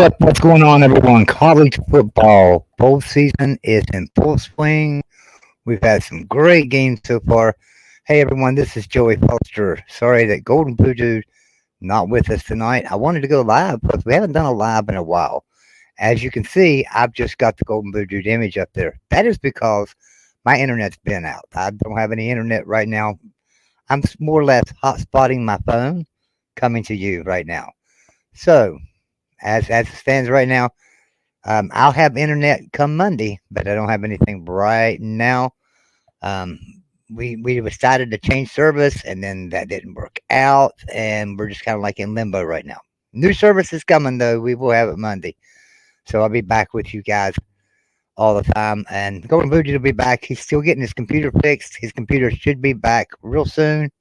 What's going on, everyone? College football bowl season is in full swing. We've had some great games so far. Hey, everyone, this is Joey Foster. Sorry that Golden Voodoo not with us tonight. I wanted to go live because we haven't done a live in a while. As you can see, I've just got the Golden Voodoo image up there. That is because my internet's been out. I don't have any internet right now. I'm more or less hotspotting my phone coming to you right now. So, as it stands right now, I'll have internet come Monday, but I don't have anything right now. Um, we decided to change service, and then that didn't work out, and we're just kind of like in limbo right now. New service is coming though. We will have it Monday, so I'll be back with you guys all the time. And Golden Booty will be back. He's still getting his computer fixed. His computer should be back real soon.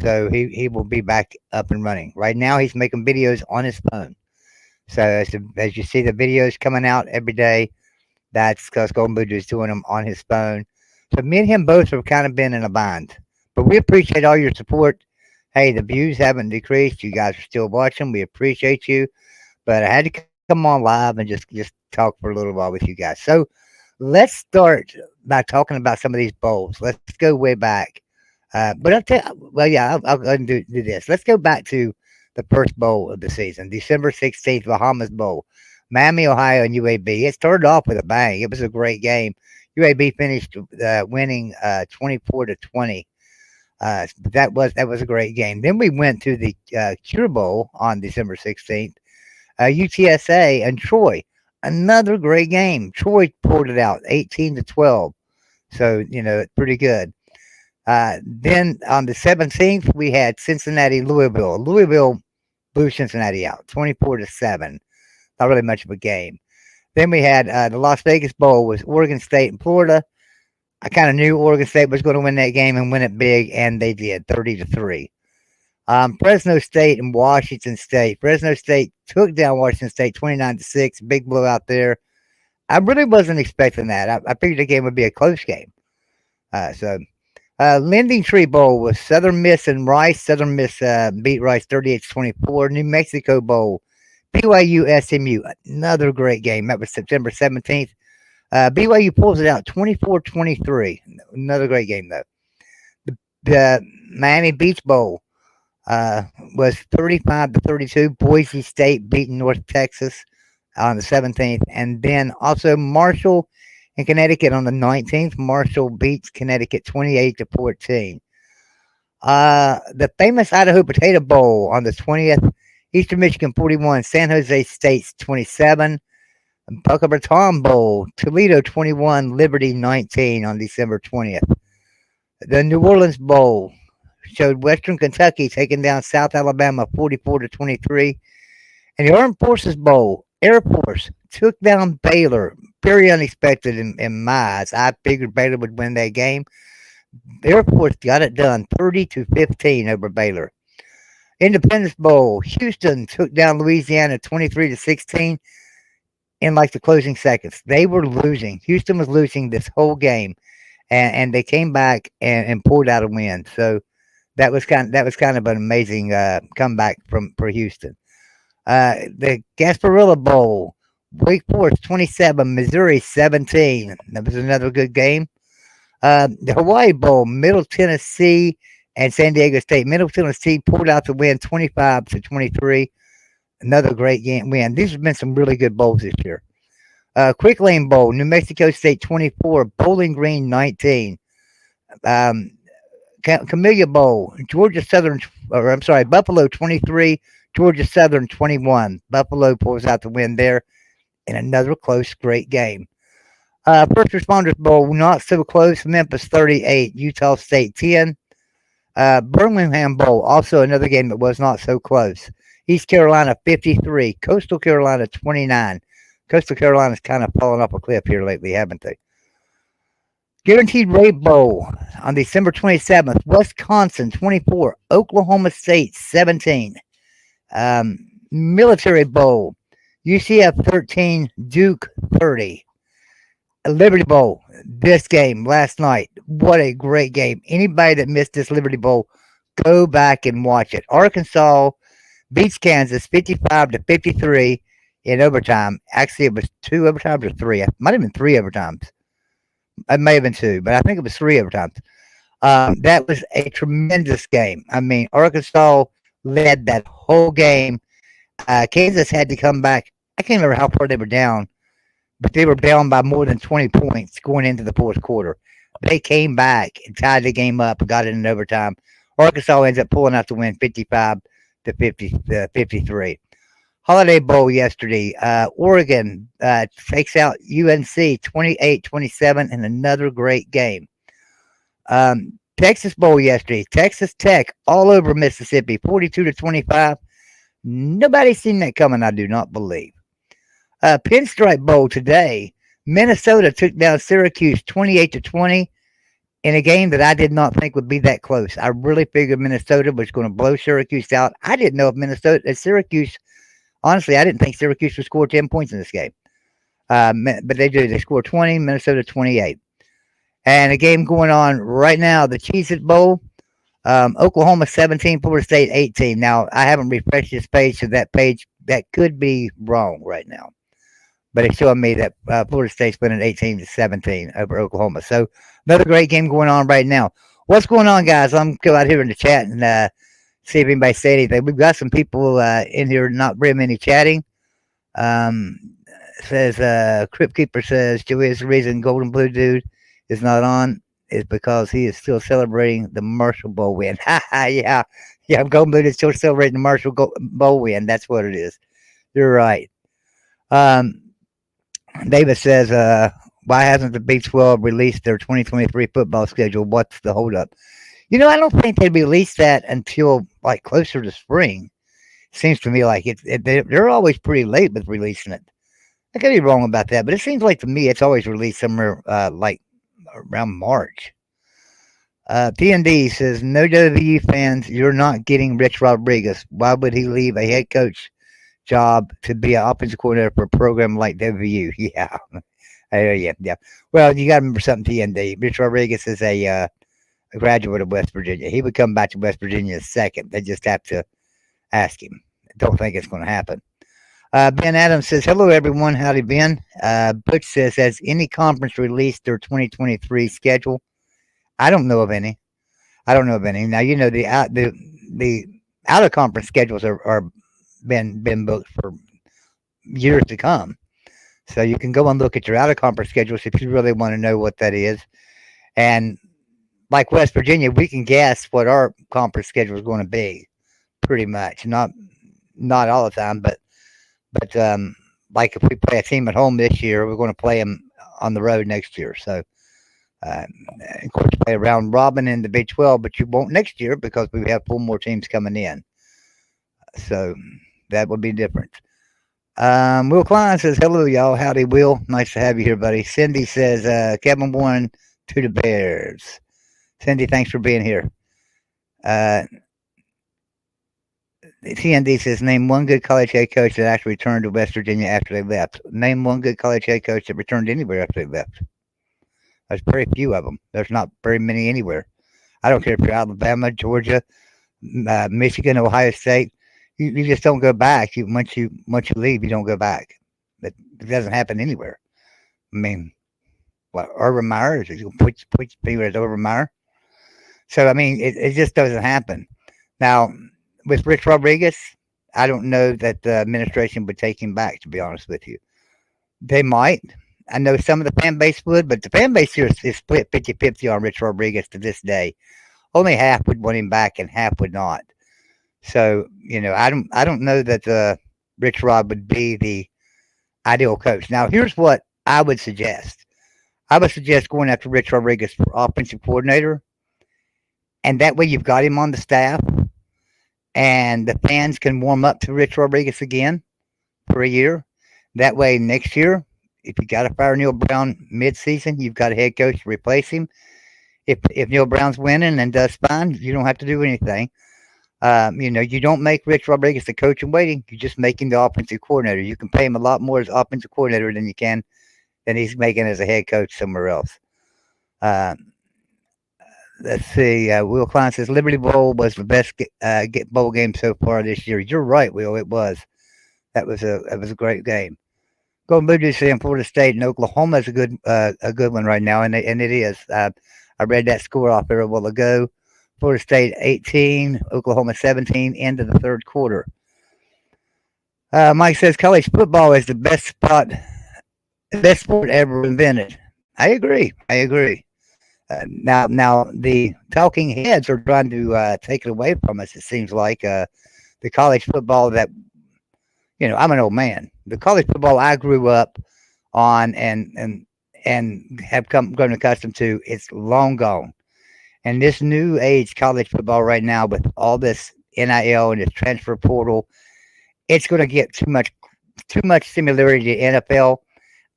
So he will be back up and running. Right now, he's making videos on his phone. So as you see the videos coming out every day, that's because Golden Voodoo is doing them on his phone. So me and him both have kind of been in a bind. But we appreciate all your support. Hey, the views haven't decreased. You guys are still watching. We appreciate you. But I had to come on live and just talk for a little while with you guys. So let's start by talking about some of these bowls. Let's go way back. But I'll tell well, yeah, I'll go ahead and do this. Let's go back to the first bowl of the season, December 16th, Bahamas Bowl, Miami, Ohio, and UAB. It started off with a bang. It was a great game. UAB finished winning 24-20. That was a great game. Then we went to the Cure Bowl on December 16th. UTSA and Troy, another great game. Troy pulled it out 18-12. So it's pretty good. Then on the 17th, we had Cincinnati, Louisville. Louisville blew Cincinnati out 24-7. Not really much of a game. Then we had the Las Vegas Bowl was Oregon State and Florida. I kind of knew Oregon State was going to win that game and win it big, and they did 30-3. Fresno State and Washington State. Fresno State took down Washington State 29-6. Big blowout there. I really wasn't expecting that. I figured the game would be a close game. Lending Tree Bowl was Southern Miss and Rice. Southern Miss beat Rice 38-24. New Mexico Bowl, BYU SMU, another great game. That was September 17th. BYU pulls it out 24-23. Another great game, though. The Miami Beach Bowl was 35-32. Boise State beating North Texas on the 17th. And then also Marshall in Connecticut on the 19th. Marshall beats Connecticut 28-14. The famous Idaho Potato Bowl on the 20th. Eastern Michigan 41, San Jose State 27. Boca Raton Bowl, Toledo 21, Liberty 19 on December 20th. The New Orleans Bowl showed Western Kentucky taking down South Alabama 44-23. And the Armed Forces Bowl, Air Force took down Baylor. Very unexpected in my eyes. I figured Baylor would win that game. Air Force got it done 30-15 over Baylor. Independence Bowl, Houston took down Louisiana 23-16 in like the closing seconds. They were losing. Houston was losing this whole game, and they came back and pulled out a win. So that was kind of an amazing comeback for Houston. The Gasparilla Bowl, Wake Forest 27, Missouri 17. That was another good game. The Hawaii Bowl, Middle Tennessee and San Diego State. Middle Tennessee pulled out the win 25-23. Another great game win. These have been some really good bowls this year. Quick Lane Bowl, New Mexico State 24, Bowling Green 19. Camellia Bowl, Buffalo 23, Georgia Southern 21. Buffalo pulls out the win there in another close, great game. First Responders Bowl, not so close. Memphis 38, Utah State 10. Birmingham Bowl, also another game that was not so close. East Carolina 53, Coastal Carolina 29. Coastal Carolina's kind of fallen off a cliff here lately, haven't they? Guaranteed Rate Bowl on December 27th, Wisconsin 24, Oklahoma State 17. Military Bowl, UCF 13, Duke 30. Liberty Bowl, this game last night. What a great game. Anybody that missed this Liberty Bowl, go back and watch it. Arkansas beats Kansas 55-53. in overtime. Actually, it was two overtimes or three. It might have been three overtimes. It may have been two, but I think it was three overtimes. That was a tremendous game. I mean, Arkansas led that whole game. Kansas had to come back. I can't remember how far they were down, but they were down by more than 20 points going into the fourth quarter. They came back and tied the game up and got it in overtime. Arkansas ends up pulling out the win 55 to 53. Holiday Bowl yesterday. Oregon takes out UNC 28-27 in another great game. Texas Bowl yesterday. Texas Tech all over Mississippi 42-25. Nobody seen that coming, I do not believe. Pinstripe Bowl today. Minnesota took down Syracuse 28-20 in a game that I did not think would be that close. I really figured Minnesota was going to blow Syracuse out. I didn't know if Syracuse. Honestly, I didn't think Syracuse would score 10 points in this game. But they do. They scored 20, Minnesota 28. And a game going on right now, the Cheez-It Bowl. Oklahoma 17, Florida State 18. Now, I haven't refreshed this page, so that page, that could be wrong right now. But it's showing me that Florida State's winning 18-17 over Oklahoma. So, another great game going on right now. What's going on, guys? I'm going to go out here in the chat and see if anybody say anything. We've got some people in here, not very many chatting. Says Crypt Keeper says Joey is the reason Golden Blue Dude is not on is because he is still celebrating the Marshall Bowl win. Yeah, Golden Blue is still celebrating the Marshall Bowl win. That's what it is. You're right. David says, why hasn't the Big 12 released their 2023 football schedule? What's the holdup? I don't think they release that until like closer to spring. Seems to me like they're always pretty late with releasing it. I could be wrong about that, but it seems like to me it's always released somewhere like around March. PND says, no WVU fans, you're not getting Rich Rodriguez. Why would he leave a head coach job to be an offensive coordinator for a program like WVU? Yeah. Yeah. Well, you got to remember something, PND. Rich Rodriguez is a graduate of West Virginia. He would come back to West Virginia in a second. They just have to ask him. I don't think it's going to happen. Ben Adams says, hello, everyone. Howdy, Ben. Butch says, has any conference released their 2023 schedule? I don't know of any. Now, the out of conference schedules are been booked for years to come. So you can go and look at your out of conference schedules if you really want to know what that is. And like West Virginia, we can guess what our conference schedule is going to be, pretty much. Not all the time, but like if we play a team at home this year, we're going to play them on the road next year. So, of course, play a round robin in the Big 12, but you won't next year because we have 4 more teams coming in. So that would be different. Will Klein says, hello, y'all. Howdy, Will. Nice to have you here, buddy. Cindy says, Kevin Warren to the Bears. Cindy, thanks for being here. TND says, name one good college head coach that actually returned to West Virginia after they left. Name one good college head coach that returned anywhere after they left. There's very few of them. There's not very many anywhere. I don't care if you're Alabama, Georgia, Michigan, Ohio State. You just don't go back. Once you leave, you don't go back. It doesn't happen anywhere. I mean, what, Urban Meyer? Is you put people as Urban Meyer? So, I mean, it just doesn't happen. Now, with Rich Rodriguez, I don't know that the administration would take him back, to be honest with you. They might. I know some of the fan base would, but the fan base here is split 50-50 on Rich Rodriguez to this day. Only half would want him back and half would not. So, I don't know that Rich Rod would be the ideal coach. Now, here's what I would suggest. I would suggest going after Rich Rodriguez for offensive coordinator, and that way you've got him on the staff, and the fans can warm up to Rich Rodriguez again for a year. That way, next year, if you got to fire Neil Brown mid-season, you've got a head coach to replace him. If Neil Brown's winning and does fine, you don't have to do anything. You don't make Rich Rodriguez the coach in waiting. You just make him the offensive coordinator. You can pay him a lot more as offensive coordinator than he's making as a head coach somewhere else. Let's see. Will Klein says Liberty Bowl was the best bowl game so far this year. You're right, Will. It was. That was a great game. Golden Blue Jays saying Florida State and Oklahoma is a good one right now, and it is. I read that score off there a while ago. Florida State 18, Oklahoma 17, into the third quarter. Mike says college football is the best sport ever invented. I agree. I agree. Now the talking heads are trying to take it away from us. It seems like the college football that I'm an old man. The college football I grew up on and have grown accustomed to, it's long gone. And this new age college football right now with all this NIL and this transfer portal, it's going to get too much similarity to NFL.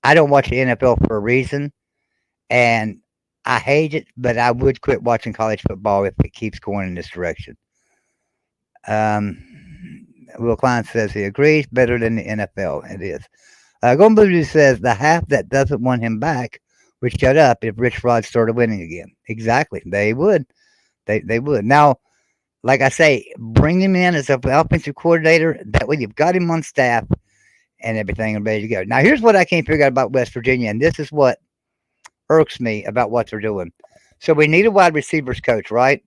I don't watch the NFL for a reason, and I hate it, but I would quit watching college football if it keeps going in this direction. Um, Will Klein says he agrees. Better than the NFL. It is. Golden Blue says the half that doesn't want him back would shut up if Rich Rod started winning again. Exactly. They would. They would. Now, like I say, bring him in as an offensive coordinator. That way you've got him on staff and everything and ready to go. Now, here's what I can't figure out about West Virginia, and this is what irks me about what they're doing. So we need a wide receivers coach, right?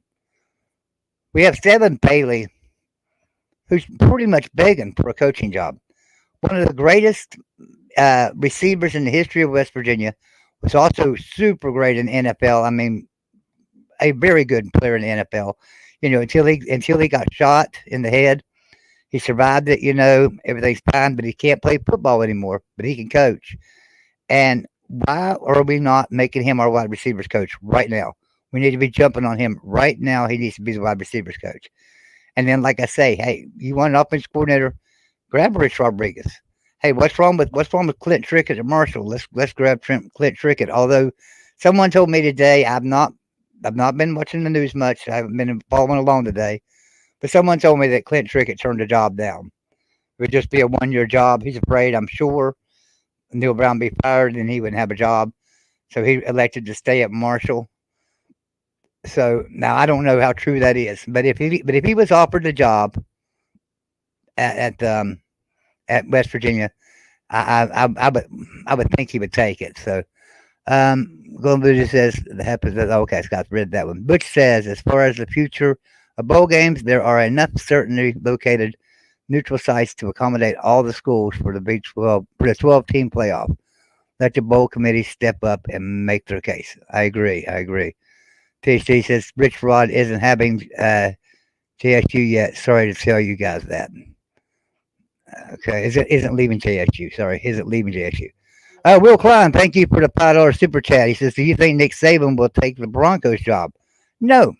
We have Stephen Bailey, who's pretty much begging for a coaching job. One of the greatest receivers in the history of West Virginia, was also super great in the NFL. I mean, a very good player in the NFL. Until he got shot in the head, he survived it. Everything's fine, but he can't play football anymore. But he can coach. And why are we not making him our wide receivers coach right now? We need to be jumping on him right now. He needs to be the wide receivers coach. And then, like I say, hey, you want an offensive coordinator? Grab Rich Rodriguez. Hey, what's wrong with Clint Trickett at Marshall? Let's grab Clint Trickett. Although someone told me today, I've not been watching the news much. I haven't been following along today, but someone told me that Clint Trickett turned the job down. It would just be a 1 year job. He's afraid, I'm sure, Neil Brown be fired and he wouldn't have a job. So he elected to stay at Marshall. So now I don't know how true that is, but if he was offered the job at West Virginia, I would think he would take it. So Golden Blue says the happens. Okay, Scott read that one. Butch says as far as the future of bowl games, there are enough certainly located neutral sites to accommodate all the schools for the Big 12 for the 12-team playoff. Let the bowl committee step up and make their case. I agree. I agree. THD says Rich Rod isn't having JSU yet. Sorry to tell you guys that. Okay, isn't leaving JSU. Sorry, isn't leaving JSU. Will Klein, thank you for the $5 super chat. He says, "Do you think Nick Saban will take the Broncos job?" No,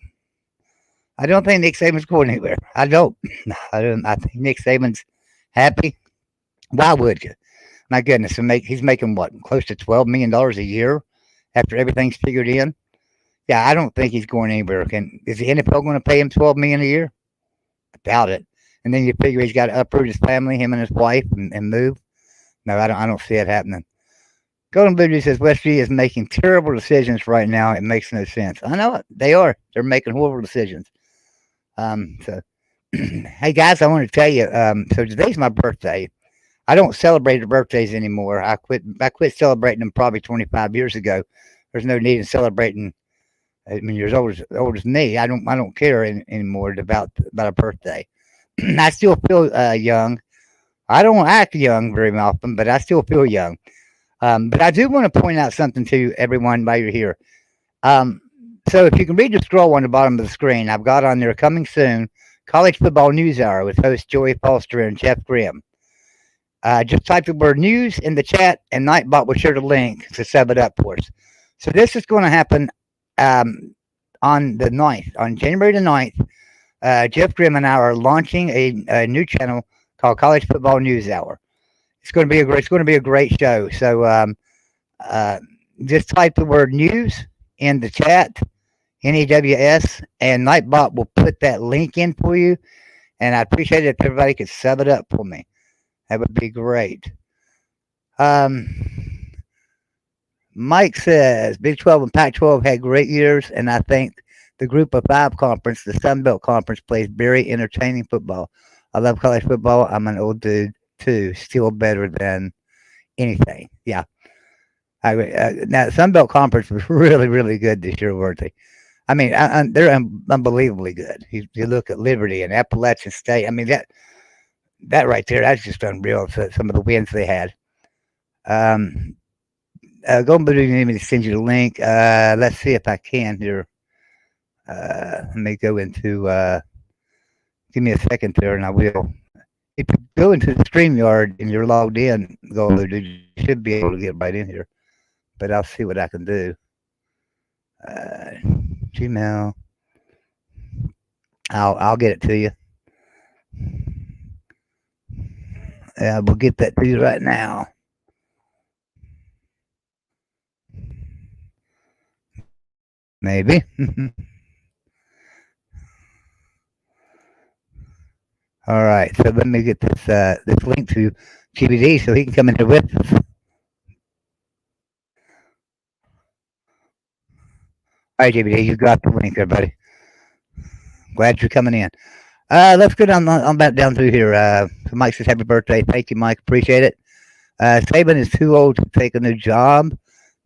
I don't think Nick Saban's going anywhere. I don't. I don't. I think Nick Saban's happy. Why would you? My goodness, he's making what, close to $12 million a year after everything's figured in. Yeah, I don't think he's going anywhere. Is the NFL going to pay him $12 million a year? I doubt it. And then you figure he's got to uproot his family, him and his wife, and move. No, I don't see it happening. Golden Blue says West Virginia is making terrible decisions right now. It makes no sense. I know it. They are. They're making horrible decisions. So, hey guys, I want to tell you. So today's my birthday. I don't celebrate the birthdays anymore. I quit celebrating them probably 25 years ago. There's no need in celebrating. I mean, you're as old as me. I don't care anymore about a birthday. I still feel young. I don't act young very often, but I still feel young. But I do want to point out something to everyone while you're here. So if you can read the scroll on the bottom of the screen, I've got on there coming soon College Football News Hour with hosts Joey Foster and Jeff Grimm. Just type the word news in the chat and Nightbot will share the link to set it up for us. So this is going to happen on the 9th, on January the 9th. Jeff Grimm and I are launching a new channel called College Football News Hour. It's going to be a great show. So just type the word news in the chat, NEWS, and Nightbot will put that link in for you. And I appreciate it if everybody could sub it up for me. That would be great. Mike says Big 12 and Pac 12 had great years, and I think the Group of Five conference, the Sun Belt Conference, plays very entertaining football. I love college football. I'm an old dude. too. Still better than anything. Yeah. Now, Sunbelt Conference was really, really good this year, weren't they? I mean, they're unbelievably good. You look at Liberty and Appalachian State. I mean, that right there, that's just unreal. Some of the wins they had. Um, go and let me send you the link. Let's see if I can here. Let me go into. Give me a second there, and I will. If you go into the StreamYard and you're logged in, go you should be able to get right in here. But I'll see what I can do. Uh, Gmail. I'll get it to you. We'll get that to you right now. Maybe. All right. So let me get this link to GBD so he can come in here with us. All right, GBD, you got the link there, buddy. Glad you're coming in. Let's go down on back down through here. So Mike says happy birthday. Thank you, Mike. Appreciate it. Saban is too old to take a new job.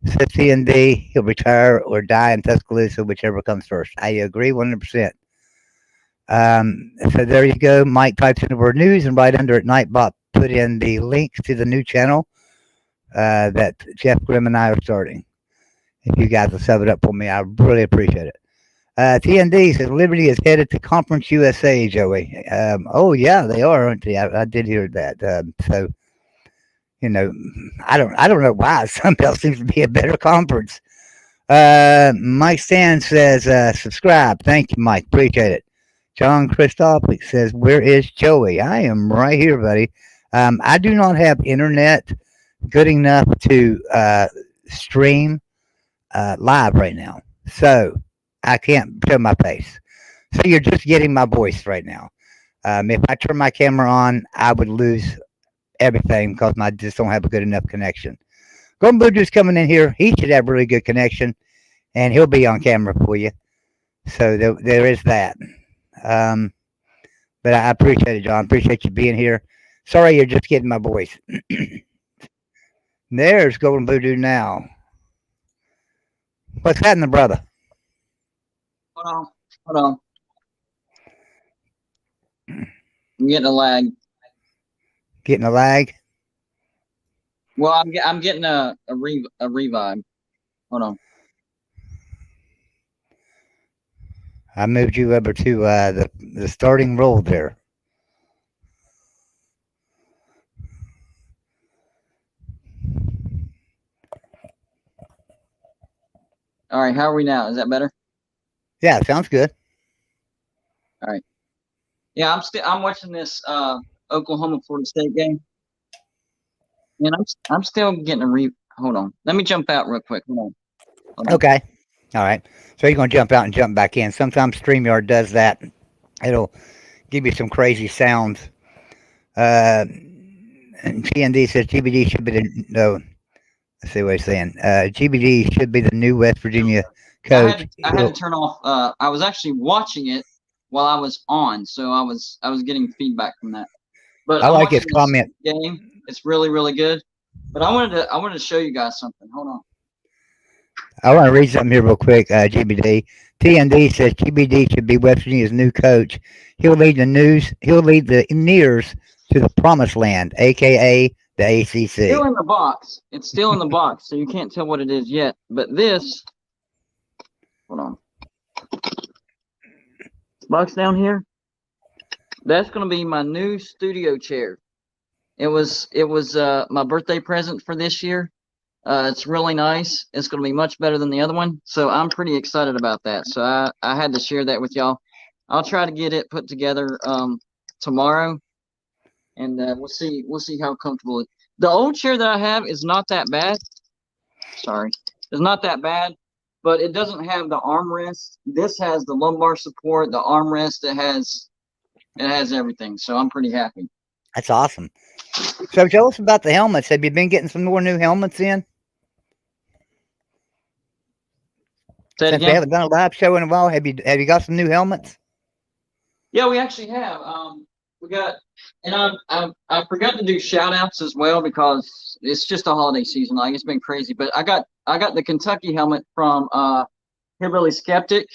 Says C&D, he'll retire or die in Tuscaloosa, whichever comes first. I agree 100%. So there you go. Mike types in the word news, and right under it, Nightbot put in the link to the new channel that Jeff Grimm and I are starting. If you guys will sub it up for me, I really appreciate it. TND says Liberty is headed to Conference USA, Joey. Oh yeah, they are, aren't they? I did hear that. So I don't know why Sunbelt seems to be a better conference. Mike Stan says subscribe. Thank you, Mike. Appreciate it. John Christoph says, where is Joey? I am right here, buddy. I do not have internet good enough to stream live right now. So I can't show my face. So you're just getting my voice right now. If I turn my camera on, I would lose everything because I just don't have a good enough connection. Golden Bluetooth's coming in here. He should have really good connection, and he'll be on camera for you. So there is that. Um, but I appreciate it, John. Appreciate you being here. Sorry, you're just getting my voice. There's Golden Voodoo now. What's happening, brother? Hold on. Hold on. I'm getting a lag. Getting a lag? Well, I'm getting a revive. Hold on. I moved you over to the starting role there. All right, how are we now? Is that better? Yeah, sounds good. All right. Yeah, I'm watching this Oklahoma Florida State game, and I'm still getting a Hold on. Let me jump out real quick. Hold on. Okay. All right. So you're going to jump out and jump back in. Sometimes StreamYard does that. It'll give you some crazy sounds. And TND says GBD should be the no. Let's see what he's saying. GBD should be the new West Virginia coach. I had to turn off. I was actually watching it while I was on, so I was getting feedback from that. But I like his comment. Game, it's really really good. But I wanted to show you guys something. Hold on. I want to read something here real quick. GBD. TND says GBD should be West Virginia's new coach. He'll lead the Nears to the promised land, aka the ACC. Still in the box. It's still in the box, so you can't tell what it is yet. But this, hold on, box down here. That's gonna be my new studio chair. It was my birthday present for this year. It's really nice. It's going to be much better than the other one. So I'm pretty excited about that. So I had to share that with y'all. I'll try to get it put together tomorrow, and we'll see how comfortable it. The old chair that I have is not that bad. Sorry, it's not that bad, but it doesn't have the armrest. This has the lumbar support, the armrest. It has everything. So I'm pretty happy. That's awesome. So tell us about the helmets. Have you been getting some more new helmets in? Since we haven't done a live show in a while, have you got some new helmets? Yeah, we actually have. We got, and I forgot to do shout outs as well because it's just a holiday season. Like it's been crazy, but I got the Kentucky helmet from Hillbilly Skeptic.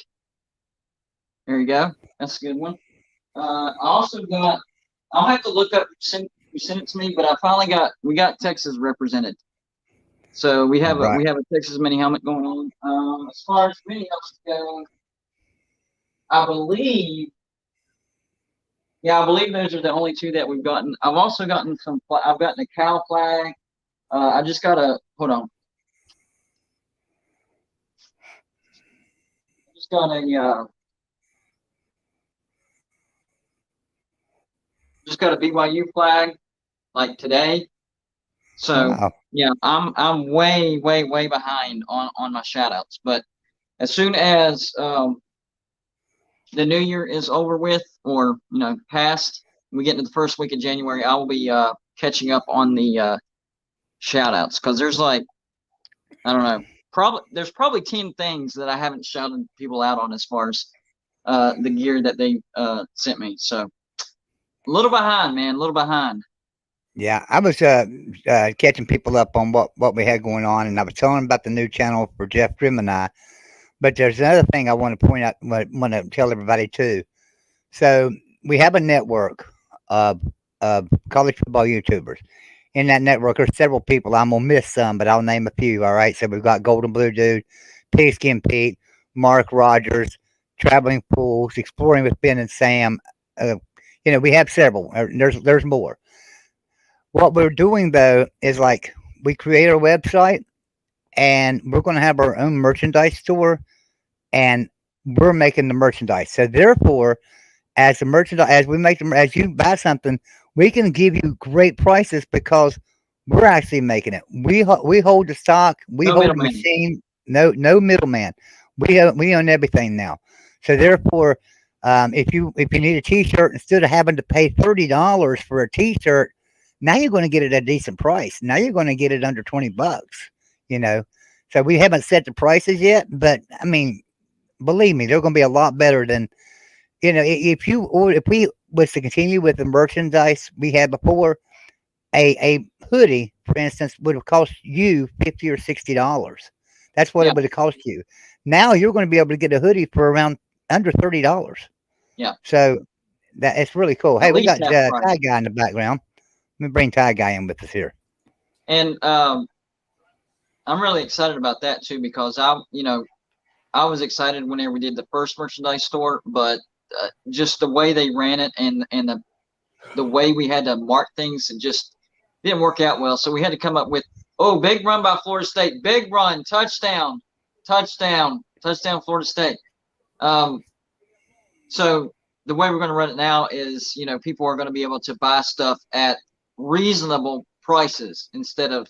There you go. That's a good one. I also got. I'll have to look up. You sent it to me, but I finally we got Texas represented. So Right. we have a Texas mini helmet going on. As far as mini helmets go, I believe. Yeah, I believe those are the only two that we've gotten. I've also gotten some. I've gotten a cow flag. I just got a. Hold on. I just got a. Just got a BYU flag like today. So Wow. yeah, I'm way behind on my shout outs. But as soon as the new year is over with, or past, we get into the first week of January, I will be catching up on the shout outs because there's like, I don't know, there's probably 10 things that I haven't shouted people out on as far as the gear that they sent me. So a little behind, man, a little behind. Yeah, I was catching people up on what we had going on, and I was telling them about the new channel for Jeff Grimm and I. But there's another thing I want to point out, want to tell everybody too. So we have a network of college football YouTubers. In that network, there's several people. I'm gonna miss some, but I'll name a few. All right. So we've got Golden Blue Dude, Pigskin Pete, Mark Rogers, Traveling Fools, Exploring with Ben and Sam. Uh, we have several. There's more. What we're doing though is like we create our website, and we're going to have our own merchandise store, and we're making the merchandise. So therefore, as the merchandise, as we make them, as you buy something, we can give you great prices because we're actually making it. We hold the stock, we No hold the middleman. machine. No middleman. We own everything now. So therefore, if you need a T-shirt, instead of having to pay $30 for a T-shirt, now you're going to get it at a decent price. Now you're going to get it under $20. You know. So we haven't set the prices yet, but I mean, believe me, they're going to be a lot better than if we was to continue with the merchandise we had before, a hoodie, for instance, would have cost you $50 or $60. That's what Yeah, it would have cost you. Now you're going to be able to get a hoodie for around under $30. yeah. So that it's really cool. At Hey, we least got half price. Ty Guy in the background. Let me bring Ty Guy in with us here. And I'm really excited about that too because I was excited whenever we did the first merchandise store, but just the way they ran it and the way we had to mark things and just didn't work out well. So we had to come up with, oh, big run by Florida State, big run, touchdown, touchdown, touchdown, Florida State. Um, so the way we're going to run it now is, people are going to be able to buy stuff at reasonable prices instead of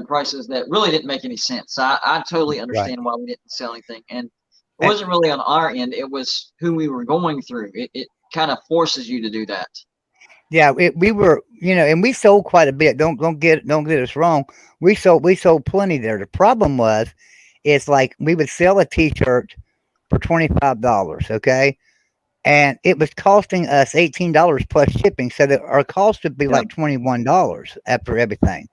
prices that really didn't make any sense. So I totally Right. understand why we didn't sell anything. And it And wasn't really on our end. It was who we were going through. It kind of forces you to do that. yeah, we were, and we sold quite a bit. Don't get us wrong. We sold plenty there. The problem was, it's like we would sell a T-shirt for $25. Okay, and it was costing us $18 plus shipping, so that our cost would be Yeah. like $21 after everything.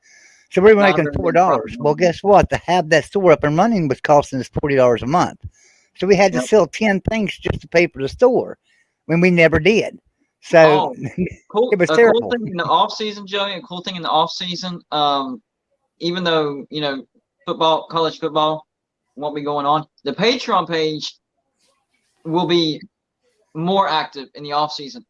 So we were Not a making very big profit $4. Well, margin. guess what? To have that store up and running was costing us $40 a month. So we had to Yep. sell 10 things just to pay for the store when we never did. So Oh, cool. it was A cool terrible. thing in the off season, Joey. A cool thing in the off season. Even though football, college football won't be going on, the Patreon page will be more active in the off season.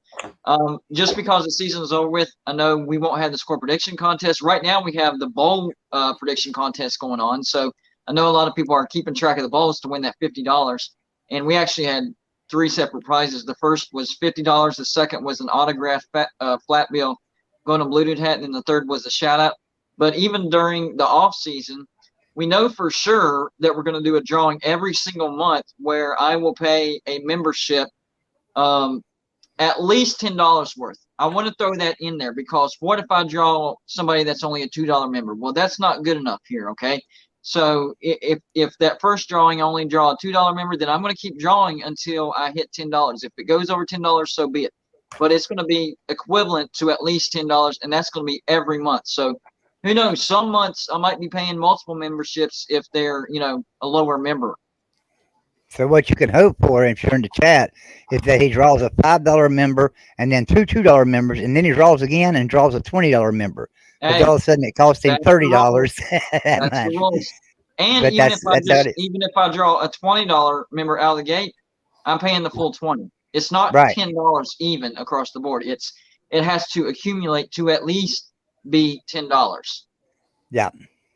Just because the season is over with, I know we won't have the score prediction contest. Right now, we have the bowl prediction contest going on. So I know a lot of people are keeping track of the bowls to win that $50. And we actually had three separate prizes. The first was $50. The second was an autographed flat bill going to Blue Dude hat. And then the third was a shout out. But even during the off season, we know for sure that we're going to do a drawing every single month where I will pay a membership um, at least $10 worth. I want to throw that in there because what if I draw somebody that's only a $2 member? Well, that's not good enough here, okay? So if that first drawing I only draw a $2 member, then I'm going to keep drawing until I hit $10. If it goes over $10, so be it. but it's going to be equivalent to at least $10, and that's going to be every month. So who knows? Some months I might be paying multiple memberships if they're a lower member. So what you can hope for, if you're in the chat, is that he draws a $5 member and then two $2 members, and then he draws again and draws a $20 member. Because Hey, all of a sudden it costs him that's the $30 rules. that That's the month. rules. And But that's how it is. even if I draw a $20 member out of the gate, I'm paying the full 20. It's not Right. $10 even across the board. It has to accumulate to at least be $10. Yeah.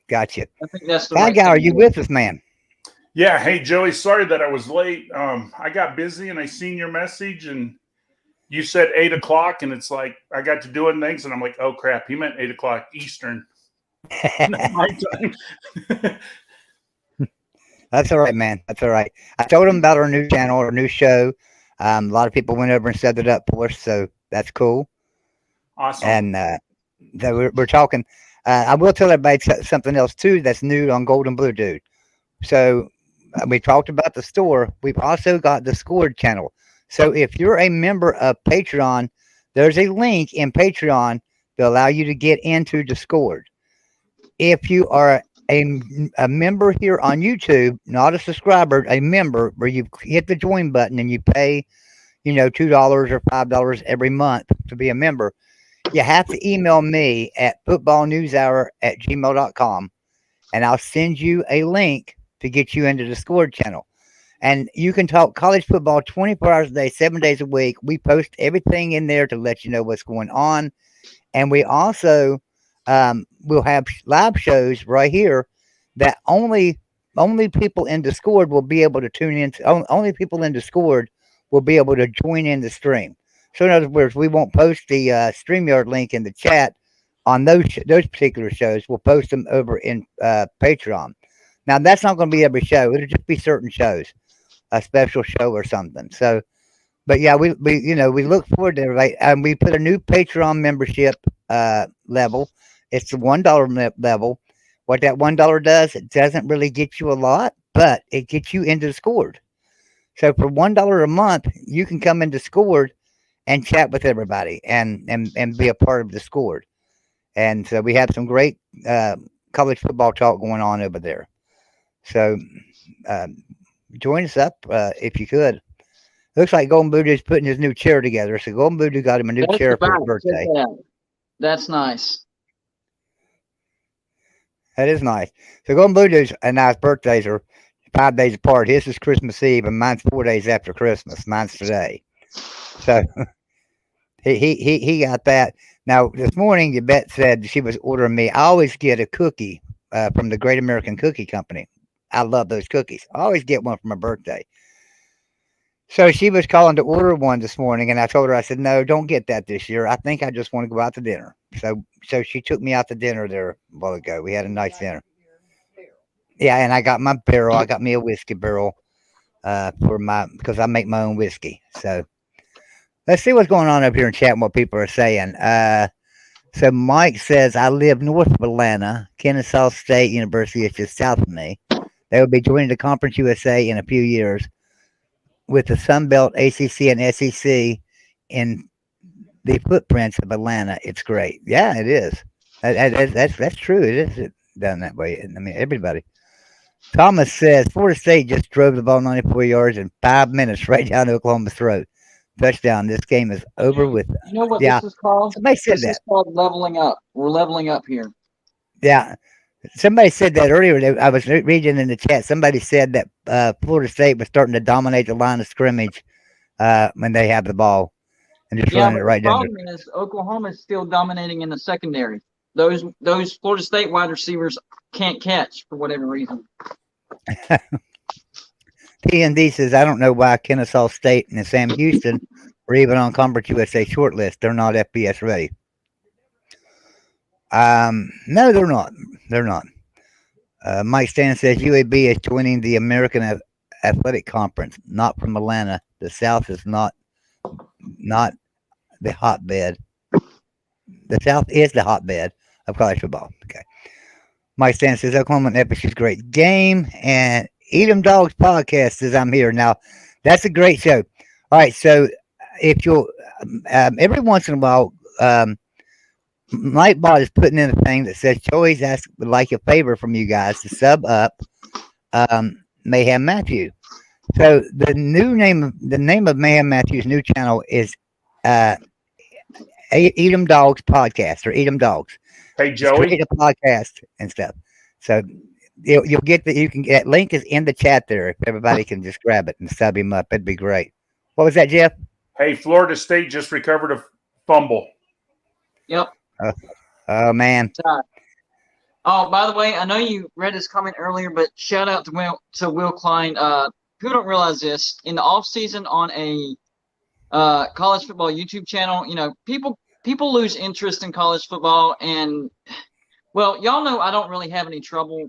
Gotcha. I think that's the Bad right guy, thing are to you do. with us, man? Yeah. Hey, Joey, sorry that I was late. I got busy and I seen your message and you said 8 o'clock and it's like, I got to doing things and I'm like, oh crap. He meant 8 o'clock Eastern. My time. That's all right, man. That's all right. I told him about our new channel, our new show. A lot of people went over and set it up for us, so that's cool. Awesome. And so we're talking. I will tell everybody something else too that's new on Golden Blue Dude. So we talked about the store. We've also got the Scored channel. So if you're a member of Patreon, there's a link in Patreon to allow you to get into the Scored. If you are a member here on YouTube, not a subscriber, a member, where you hit the join button and you pay, $2 or $5 every month to be a member, you have to email me at footballnewshour@gmail.com and I'll send you a link to get you into the Scored channel. And you can talk college football 24 hours a day, 7 days a week. We post everything in there to let you know what's going on. And we also will have live shows right here that only people in Discord will be able to tune in. Only people in Discord will be able to join in the stream. So in other words, we won't post the StreamYard link in the chat on those particular shows. We'll post them over in Patreon. Now that's not going to be every show. It'll just be certain shows, a special show or something. So, but yeah, we look forward to everybody. And we put a new Patreon membership level. It's the $1 level. What that $1 does, it doesn't really get you a lot, but it gets you into Discord. So for $1 a month, you can come into Discord and chat with everybody and be a part of Discord. And so we have some great college football talk going on over there. So join us up if you could. Looks like Golden Voodoo's putting his new chair together. So Golden Voodoo got him a new chair for his birthday. That's nice. That is nice. So Golden Voodoo's and I's birthdays are 5 days apart. His is Christmas Eve, and mine's 4 days after Christmas. Mine's today. So he got that. Now this morning, Yvette said she was ordering me. I always get a cookie from the Great American Cookie Company. I love those cookies. I always get one for my birthday. So she was calling to order one this morning, and I told her, I said, no, don't get that this year. I think I just want to go out to dinner. So she took me out to dinner there a while ago. We had a nice dinner. Yeah, and I got my barrel. I got me a whiskey barrel because I make my own whiskey. So let's see what's going on up here in chat and what people are saying. So Mike says, I live north of Atlanta. Kennesaw State University is just south of me. They will be joining the Conference USA in a few years with the Sun Belt, ACC, and SEC in the footprints of Atlanta. It's great. Yeah, it is. That's true. It is done that way. I mean, everybody. Thomas says, Florida State just drove the ball 94 yards in 5 minutes right down Oklahoma's throat. Touchdown. This game is over with. You know what Yeah. this is called? Somebody said This that. is called leveling up. We're leveling up here. Yeah. Somebody said that earlier. I was reading in the chat. Somebody said that Florida State was starting to dominate the line of scrimmage when they have the ball and just running it right the down. problem is Oklahoma is still dominating in the secondary. Those Florida State wide receivers can't catch for whatever reason. P&D says, I don't know why Kennesaw State and Sam Houston are even on Conference USA short list. They're not FBS ready. No, they're not. They're not. Mike Stan says UAB is joining the American Athletic Conference, not from Atlanta. The South is not the hotbed. The South is the hotbed of college football. Okay. Mike Stan says Oklahoma and FSU's great game, and Eat 'em Dogs podcast says I'm here now. That's a great show. All right, so if you'll, every once in a while, Nightbot is putting in a thing that says Joey's asked would like a favor from you guys to sub up Mayhem Matthew. So the name of Mayhem Matthew's new channel is uh, Eat 'em Dogs Podcast or Eat 'em Dogs. Hey, Just Joey. create a podcast and stuff. So you'll get that. You can that link is in the chat there. If everybody can just grab it and sub him up, it'd be great. What was that, Jeff? Hey, Florida State just recovered a fumble. Yep. Oh man. Oh, by the way, I know you read his comment earlier, but shout out to Will Klein. Who don't realize this, in the off season on a college football YouTube channel, people lose interest in college football, and well, y'all know I don't really have any trouble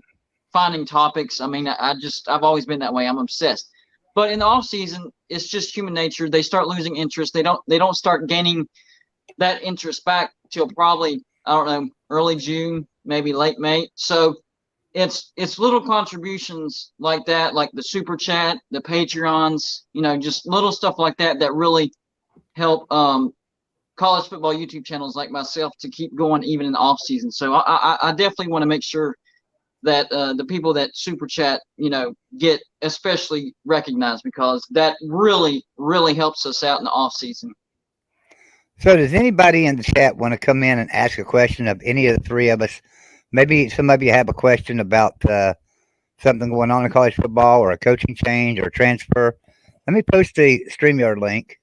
finding topics. I mean, I've always been that way. I'm obsessed. But in the off season, it's just human nature. They start losing interest. They don't start gaining that interest back till probably, I don't know, early June, maybe late May. So it's little contributions like that, like the super chat, the Patreons, just little stuff like that really help college football YouTube channels like myself to keep going even in the off season. So I definitely want to make sure that the people that super chat, get especially recognized, because that really, really helps us out in the off season. So does anybody in the chat want to come in and ask a question of any of the three of us? Maybe some of you have a question about something going on in college football or a coaching change or a transfer. Let me post the StreamYard link.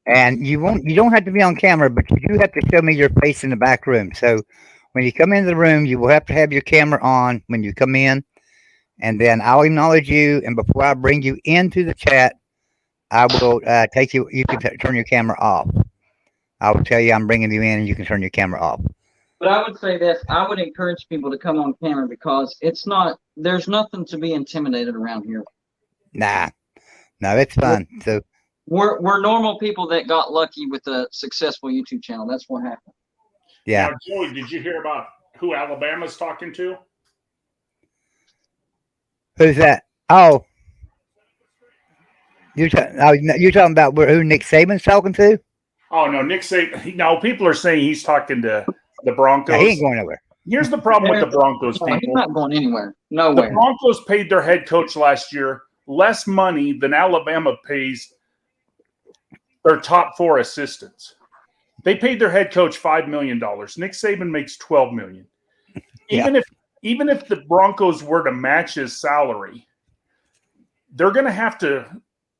And you don't have to be on camera, but you do have to show me your face in the back room. So when you come into the room, you will have to have your camera on when you come in, and then I'll acknowledge you. And before I bring you into the chat, I will take you. You can turn your camera off. I will tell you I'm bringing you in, and you can turn your camera off. But I would say this: I would encourage people to come on camera, because there's nothing to be intimidated around here. Nah, no, it's fun. So we're normal people that got lucky with a successful YouTube channel. That's what happened. yeah. Now, Joey, did you hear about who Alabama's talking to? Who's that? Oh, you're talking about who Nick Saban's talking to? Oh no, Nick Saban. No, people are saying he's talking to the Broncos. Yeah, he ain't going nowhere. Here's the problem with the Broncos, No, he's people. not going anywhere. The Nowhere. Broncos paid their head coach last year less money than Alabama pays their top 4 assistants. They paid their head coach $5 million. Nick Saban makes $12 million. Even if the Broncos were to match his salary, they're going to have to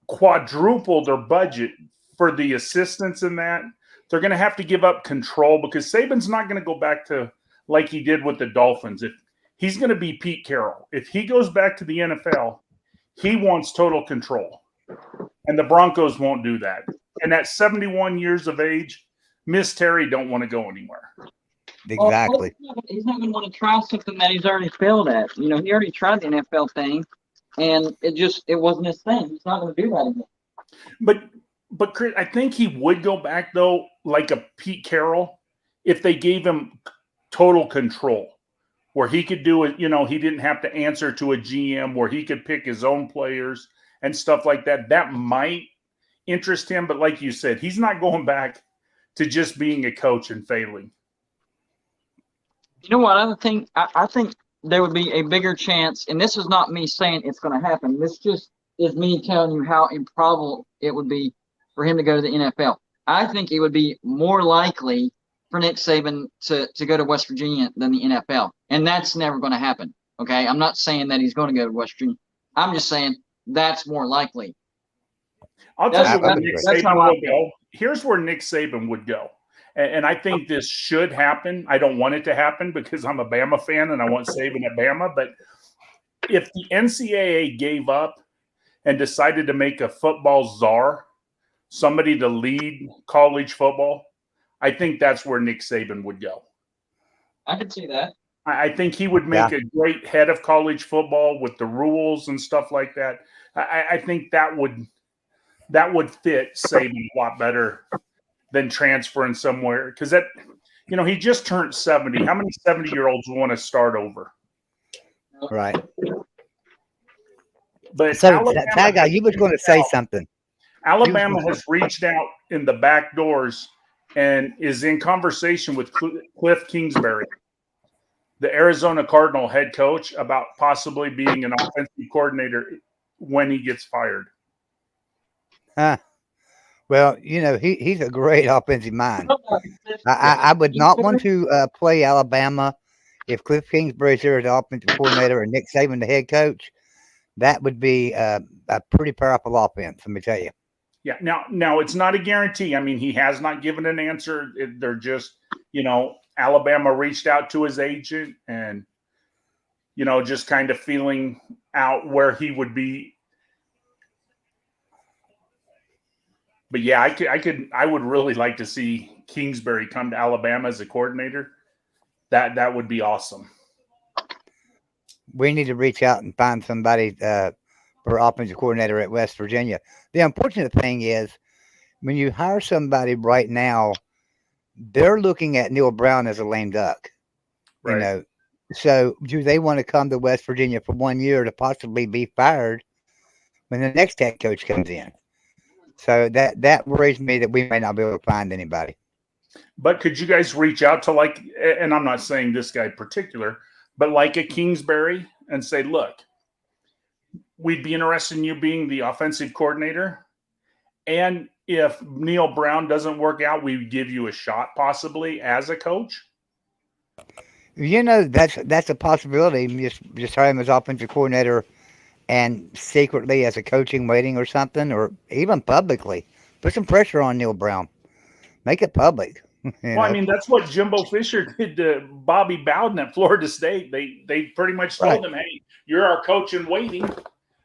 quadruple their budget for the assistants in that. They're going to have to give up control, because Saban's not going to go back to like he did with the Dolphins. If he's going to be Pete Carroll, if he goes back to the NFL, he wants total control, and the Broncos won't do that. And at 71 years of age, Miss Terry don't want to go anywhere. Exactly. Well, he's not going to want to try something that he's already failed at. He already tried the NFL thing, and it wasn't his thing. He's not going to do that again. But Chris, I think he would go back, though, like a Pete Carroll, if they gave him total control, where he could do it. He didn't have to answer to a GM, where he could pick his own players and stuff like that. That might interest him. But like you said, he's not going back to just being a coach and failing. You know what? I think there would be a bigger chance, and this is not me saying it's going to happen. This just is me telling you how improbable it would be for him to go to the NFL. I think it would be more likely for Nick Saban to go to West Virginia than the NFL. And that's never going to happen. Okay. I'm not saying that he's going to go to West Virginia. I'm just saying that's more likely. I'll tell you where Nick Saban would go. Here's where Nick Saban would go. And I think this should happen. I don't want it to happen, because I'm a Bama fan and I want Saban at Bama. But if the NCAA gave up and decided to make a football czar, somebody to lead college football, I think that's where Nick Saban would go. I could see that. I think he would make a great head of college football with the rules and stuff like that. I think that would fit Saban a lot better than transferring somewhere, because he just turned 70. How many 70-year-olds want to start over? Right. But so, Ty Guy, you was going to say something. Alabama has reached out in the back doors and is in conversation with Cliff Kingsbury, the Arizona Cardinal head coach, about possibly being an offensive coordinator when he gets fired. Huh. Well, he's a great offensive mind. I would not want to play Alabama if Cliff Kingsbury's there as the offensive coordinator and Nick Saban the head coach. That would be a pretty powerful offense, let me tell you. Yeah. Now it's not a guarantee. I mean, he has not given an answer. They're just, Alabama reached out to his agent and, just kind of feeling out where he would be. But yeah, I would really like to see Kingsbury come to Alabama as a coordinator. That would be awesome. We need to reach out and find somebody for offensive coordinator at West Virginia. The unfortunate thing is, when you hire somebody right now, they're looking at Neil Brown as a lame duck. Right. So do they want to come to West Virginia for 1 year to possibly be fired when the next head coach comes in? So that worries me that we may not be able to find anybody. But could you guys reach out to and I'm not saying this guy in particular, but like a Kingsbury and say, look, we'd be interested in you being the offensive coordinator. And if Neil Brown doesn't work out, we would give you a shot possibly as a coach. That's a possibility. Just hire him as offensive coordinator and secretly as a coaching waiting or something, or even publicly. Put some pressure on Neil Brown. Make it public. Well, I mean, that's what Jimbo Fisher did to Bobby Bowden at Florida State. They pretty much told him, hey, you're our coach in waiting,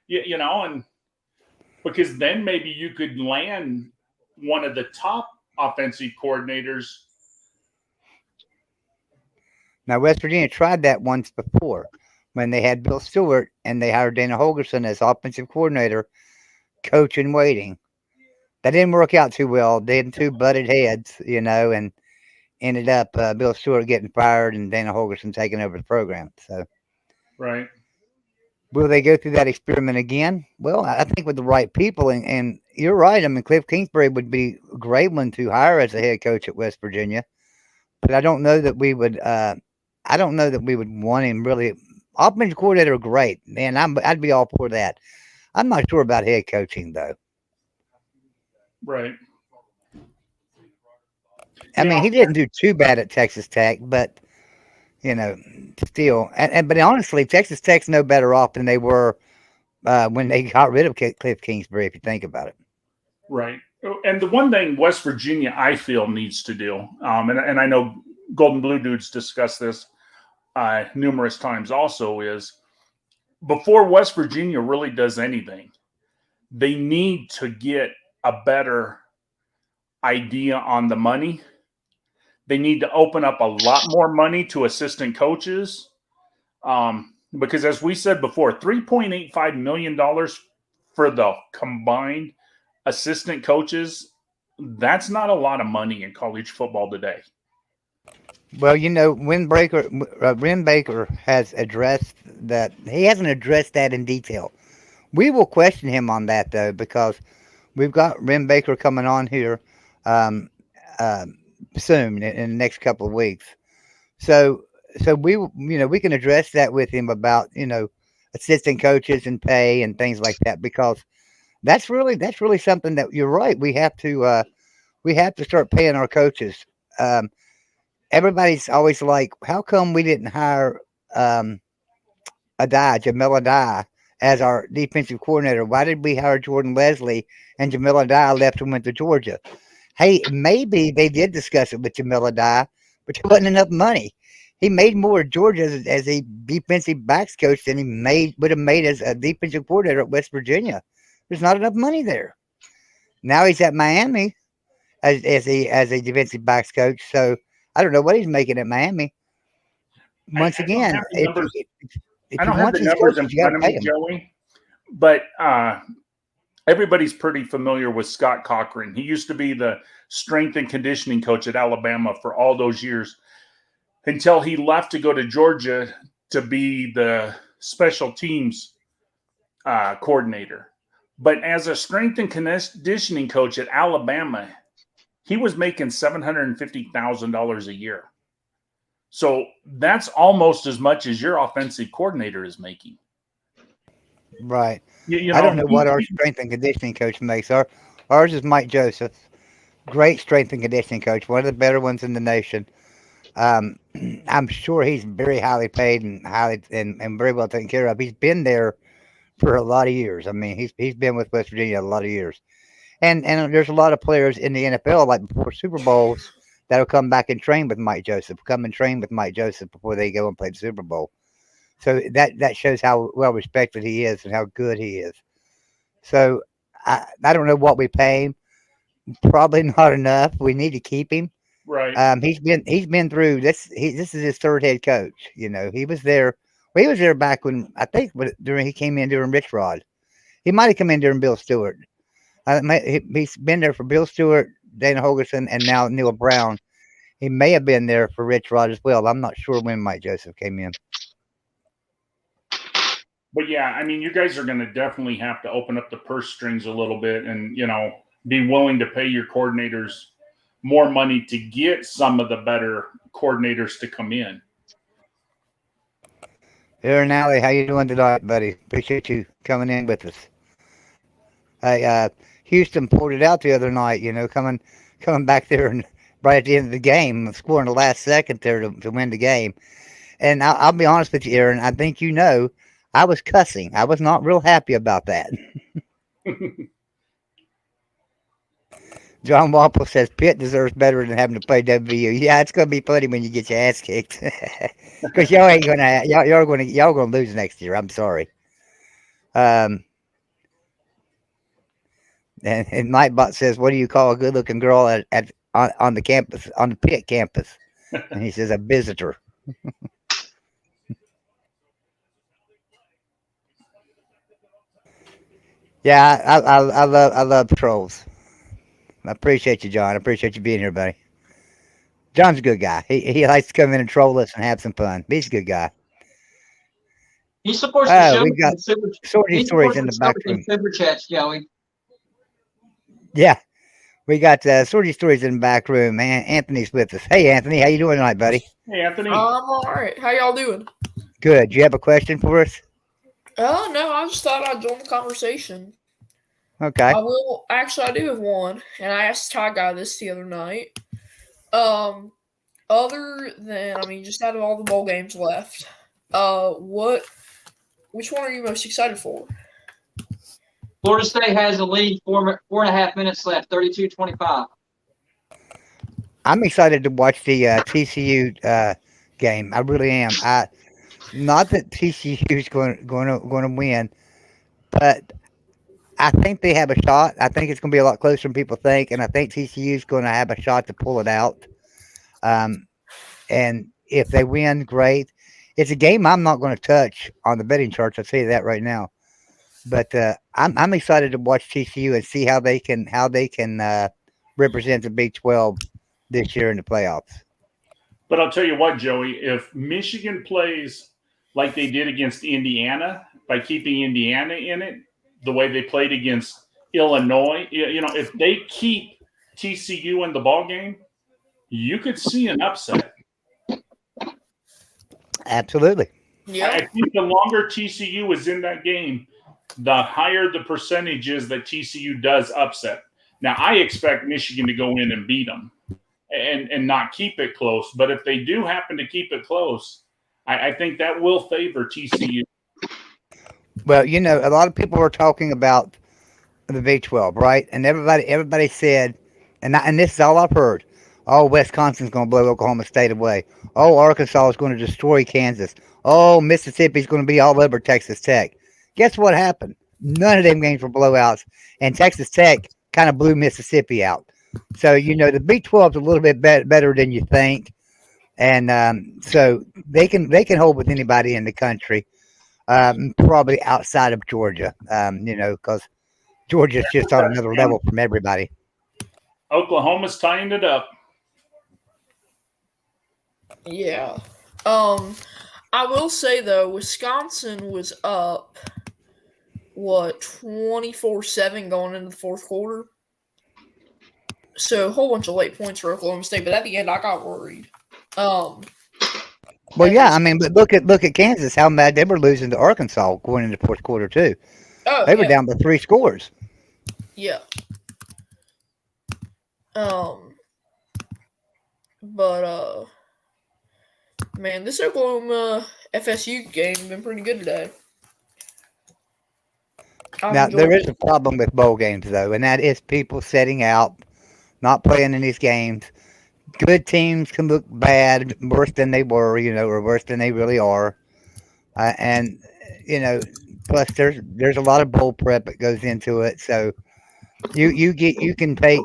and because then maybe you could land one of the top offensive coordinators. Now, West Virginia tried that once before when they had Bill Stewart and they hired Dana Holgerson as offensive coordinator, coach in waiting. That didn't work out too well. They had two butted heads, and ended up Bill Stewart getting fired and Dana Holgerson taking over the program. So, right. Will they go through that experiment again? Well, I think with the right people, and you're right. I mean, Cliff Kingsbury would be a great one to hire as a head coach at West Virginia, but I don't know that we would. I don't know that we would want him really. Offensive coordinator, great man. I'd be all for that. I'm not sure about head coaching though. Right. I mean, he didn't do too bad at Texas Tech, but still. But honestly, Texas Tech's no better off than they were when they got rid of Cliff Kingsbury. If you think about it. Right. And the one thing West Virginia, I feel, needs to do, and I know Golden Blue Dudes discussed this numerous times also, is before West Virginia really does anything, they need to get a better idea on the money. They need to open up a lot more money to assistant coaches. Because as we said before, $3.85 million for the combined assistant coaches, that's not a lot of money in college football today. Well, Ren Baker has addressed that. He hasn't addressed that in detail. We will question him on that, though, because we've got Ren Baker coming on here soon in the next couple of weeks. So we can address that with him about assistant coaches and pay and things like that, because that's really something that you're right. We have to start paying our coaches. Everybody's always like, how come we didn't hire Jamil Adai as our defensive coordinator? Why did we hire Jordan Leslie and Jamil Adai left and went to Georgia? Hey, maybe they did discuss it with Jamil Adai, but there wasn't enough money. He made more at Georgia as a defensive backs coach than he would have made as a defensive coordinator at West Virginia. There's not enough money there. Now he's at Miami as a defensive backs coach. So I don't know what he's making at Miami. Once again, if I don't have the numbers in front of me, Joey, but everybody's pretty familiar with Scott Cochran. He used to be the strength and conditioning coach at Alabama for all those years until he left to go to Georgia to be the special teams coordinator. But as a strength and conditioning coach at Alabama, he was making $750,000 a year. So that's almost as much as your offensive coordinator is making. Right. You I don't know, know what our strength and conditioning coach makes. Ours is Mike Joseph. Great strength and conditioning coach, one of the better ones in the nation. Um, I'm sure he's very highly paid and and very well taken care of. He's been there for a lot of years. I mean, he's been with West Virginia a lot of years. And there's a lot of players in the NFL like before Super Bowls that'll come back and train with Mike Joseph, come and train with Mike Joseph before they go and play the Super Bowl. So that shows how well respected he is and how good he is. So I don't know what we pay him. Probably not enough. We need to keep him. right. He's been through this. This is his third head coach. You know, he was there. Well, he was there back when I think during he came in during Rich Rod. He might have come in during Bill Stewart. He's been there for Bill Stewart, Dana Holgerson, and now Neil Brown. He may have been there for Rich Rod as well. I'm not sure when Mike Joseph came in. But yeah, I mean, you guys are going to definitely have to open up the purse strings a little bit and, be willing to pay your coordinators more money to get some of the better coordinators to come in. Aaron Alley, how you doing tonight, buddy? Appreciate you coming in with us. Hey, Houston pulled it out the other night. Coming back there and right at the end of the game, scoring the last second there to win the game. And I'll be honest with you, Aaron. I think I was cussing. I was not real happy about that. John Wapple says Pitt deserves better than having to play WVU. Yeah, it's gonna be funny when you get your ass kicked, because y'all gonna lose next year. I'm sorry. Um, and Mike Bot says, "What do you call a good-looking girl on the campus on the Pitt campus?" And he says, "A visitor." Yeah, I love trolls. I appreciate you, John. I appreciate you being here, buddy. John's a good guy. He likes to come in and troll us and have some fun. He's a good guy. He supports the Oh, show we've got in super. sorty He stories supports in the the show back in room. super chats, Joey. Yeah, we got sorty stories in the back room. Man, Anthony's with us. Hey, Anthony, how you doing tonight, buddy? Hey, Anthony. I'm all right. How y'all doing? Good. Do you have a question for us? Oh no, I just thought I'd join the conversation. Okay. I do have one, and I asked Ty Guy this the other night. Other than just out of all the bowl games left, which one are you most excited for? Florida State has a lead, 4.5 minutes left, 32-25. I'm excited to watch the TCU game. I really am. Not that TCU is going to win, but I think they have a shot. I think it's going to be a lot closer than people think, and I think TCU is going to have a shot to pull it out. And if they win, great. It's a game I'm not going to touch on the betting charts. I'll tell you that right now. But I'm excited to watch TCU and see how they can represent the Big 12 this year in the playoffs. But I'll tell you what, Joey, if Michigan plays like they did against Indiana by keeping Indiana in it, the way they played against Illinois, if they keep TCU in the ball game, you could see an upset. Absolutely. Yeah. I think the longer TCU is in that game, the higher the percentage is that TCU does upset. Now, I expect Michigan to go in and beat them and not keep it close. But if they do happen to keep it close, I think that will favor TCU. Well, a lot of people were talking about the Big 12, right? And everybody said, and this is all I've heard. Oh, Wisconsin's going to blow Oklahoma State away. Oh, Arkansas is going to destroy Kansas. Oh, Mississippi's going to be all over Texas Tech. Guess what happened? None of them games were blowouts, and Texas Tech kind of blew Mississippi out. So the Big 12 is a little bit better than you think, and so they can hold with anybody in the country, probably outside of Georgia. Because Georgia's just on another level from everybody. Oklahoma's tying it up. Yeah. I will say though, Wisconsin was up 24-7 going into the fourth quarter. So a whole bunch of late points for Oklahoma State, but at the end I got worried. Well, yeah, I mean, but look at Kansas. How mad they were losing to Arkansas going into the fourth quarter too. Oh They were yeah, down by 3 scores. yeah. But man, this Oklahoma FSU game been pretty good today. Now there is a problem with bowl games though, and that is people setting out, not playing in these games. Good teams can look bad, worse than they were, or worse than they really are. And plus there's a lot of bowl prep that goes into it. So you can take.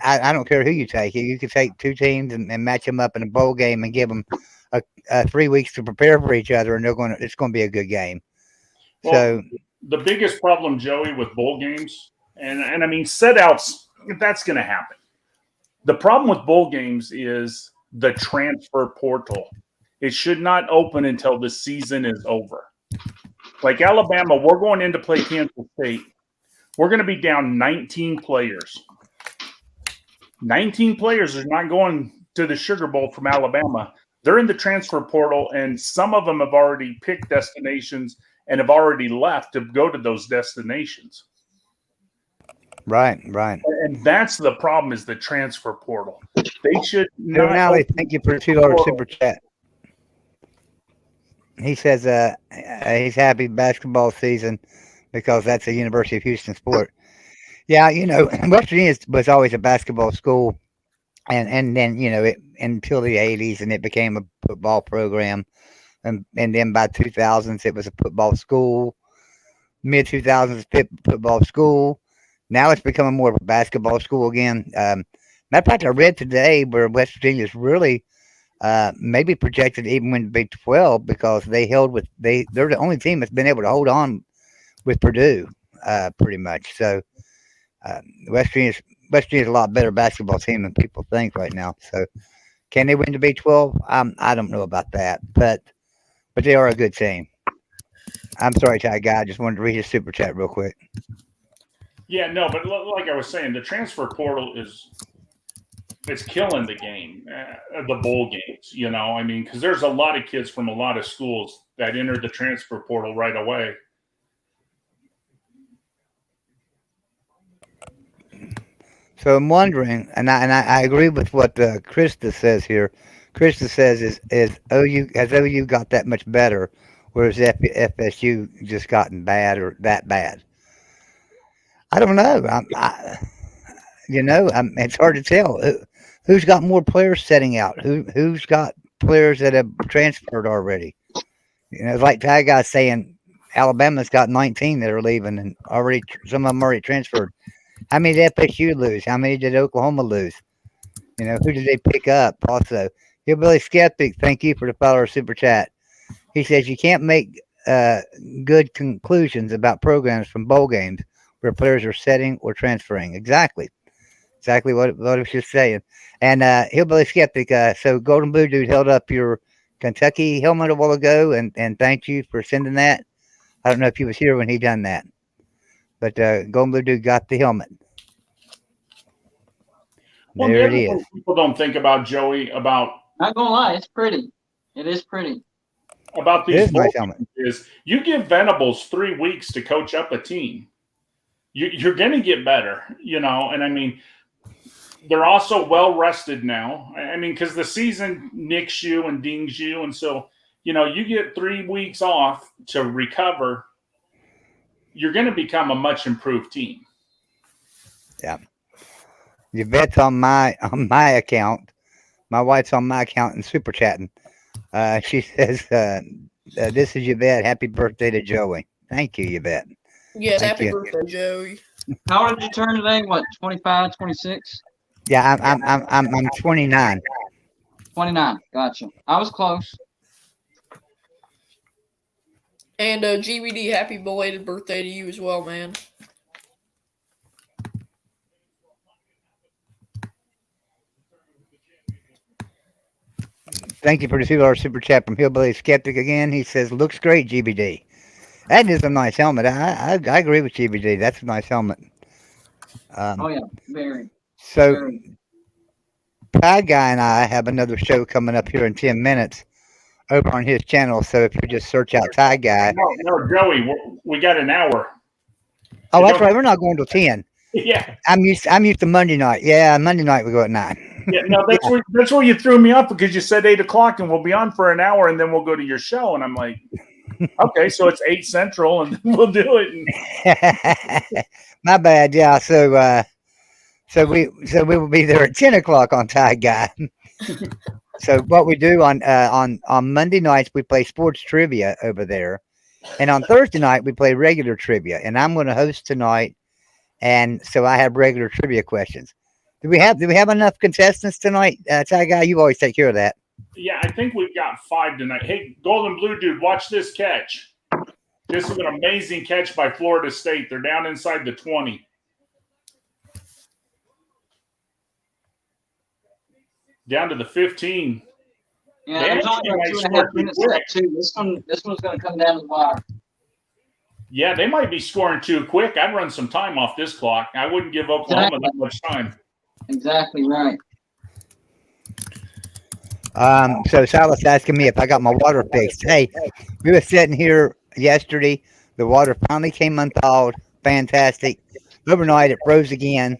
I don't care who you take. You can take two teams and match them up in a bowl game and give them 3 weeks to prepare for each other, and it's going to be a good game. Well, So the biggest problem, Joey, with bowl games, and I mean setouts, that's going to happen. The problem with bowl games is the transfer portal. It should not open until the season is over. Like Alabama, we're going in to play Kansas State. We're going to be down 19 players. 19 players are not going to the Sugar Bowl from Alabama. They're in the transfer portal, and some of them have already picked destinations and have already left to go to those destinations. right. And that's the problem, is the transfer portal. They should not. So now thank you for the $2 super chat. He says he's happy basketball season because that's a University of Houston sport. Yeah, West Virginia was always a basketball school, and then until the '80s, and it became a football program, and then by 2000s it was a football school. Mid 2000s football school. Now it's becoming more of a basketball school again. Matter of fact, I read today where West Virginia is really maybe projected to even win the Big 12 because they're the only team that's been able to hold on with Purdue, pretty much. So West Virginia's a lot better basketball team than people think right now. So can they win the Big 12? I don't know about that, but they are a good team. I'm sorry, Ty Guy. I just wanted to read his super chat real quick. Yeah, no, but like I was saying, the transfer portal it's killing the game, the bowl games. I mean, because there's a lot of kids from a lot of schools that enter the transfer portal right away. So I'm wondering, and I agree with what Krista says here. Krista says has OU got that much better, whereas FSU just gotten bad or that bad? I don't know. It's hard to tell. Who's got more players setting out? Who's got players that have transferred already? Like Ty Guy's saying, Alabama's got 19 that are leaving, and some of them already transferred. How many did FSU lose? How many did Oklahoma lose? Who did they pick up? Also, Hillbilly Skeptic, thank you for the follower super chat. He says you can't make good conclusions about programs from bowl games where players are setting or transferring. Exactly what I was just saying. And Hillbilly Skeptic, so Golden Blue Dude held up your Kentucky helmet a while ago, and thank you for sending that. I don't know if you was here when he done that, but Golden Blue Dude got the helmet. Well, there it is. People don't think about, Joey, about. Not gonna lie, it's pretty. It is pretty. About these nice helmet. Is you give Venables 3 weeks to coach up a team, you're going to get better, and I mean, they're also well rested now. I mean, because the season nicks you and dings you, and so you get 3 weeks off to recover. You're going to become a much improved team. Yeah. Yvette's on my account. My wife's on my account and super chatting. She says, "This is Yvette. Happy birthday to Joey." Thank you, Yvette. Yes, happy birthday, Joey. How old did you turn today? What, 25, 26? Yeah, I'm 29. 29. Gotcha. I was close. And GBD, happy belated birthday to you as well, man. Thank you for the $2 super chat from Hillbilly Skeptic again. He says, "Looks great, GBD." That is a nice helmet. I agree with GBD. That's a nice helmet. Oh Um, yeah, very, so very. Ty Guy and I have another show coming up here in 10 minutes over on his channel. So if you just search out Ty Guy, No, Joey, we got an hour. oh, It that's don't. right. We're not going till 10. Yeah, I'm used to Monday night. Yeah, Monday night we go at 9. yeah. No, Yeah. that's where you threw me off because you said 8 o'clock and we'll be on for an hour and then we'll go to your show and I'm like, okay, so it's 8 Central and then we'll do it. And My bad. Yeah. So we will be there at 10 o'clock on Ty Guy. So what we do on Monday nights we play sports trivia over there, and on Thursday night we play regular trivia. And I'm going to host tonight, and so I have regular trivia questions. Do we have enough contestants tonight, Ty Guy? You always take care of that. yeah, I think we've got 5 tonight. Hey, Golden Blue Dude, watch this catch. This is an amazing catch by Florida State. They're down inside the 20. Down to the 15. Yeah, They there's only actually about might 2.5 score too minutes quick. left too. This one's going to come down to the wire. Yeah, they might be scoring too quick. I'd run some time off this clock. I wouldn't give Oklahoma that much time. Exactly right. So Silas asking me if I got my water fixed. Hey, we were sitting here yesterday. The water finally came unthawed. Fantastic. Overnight it froze again,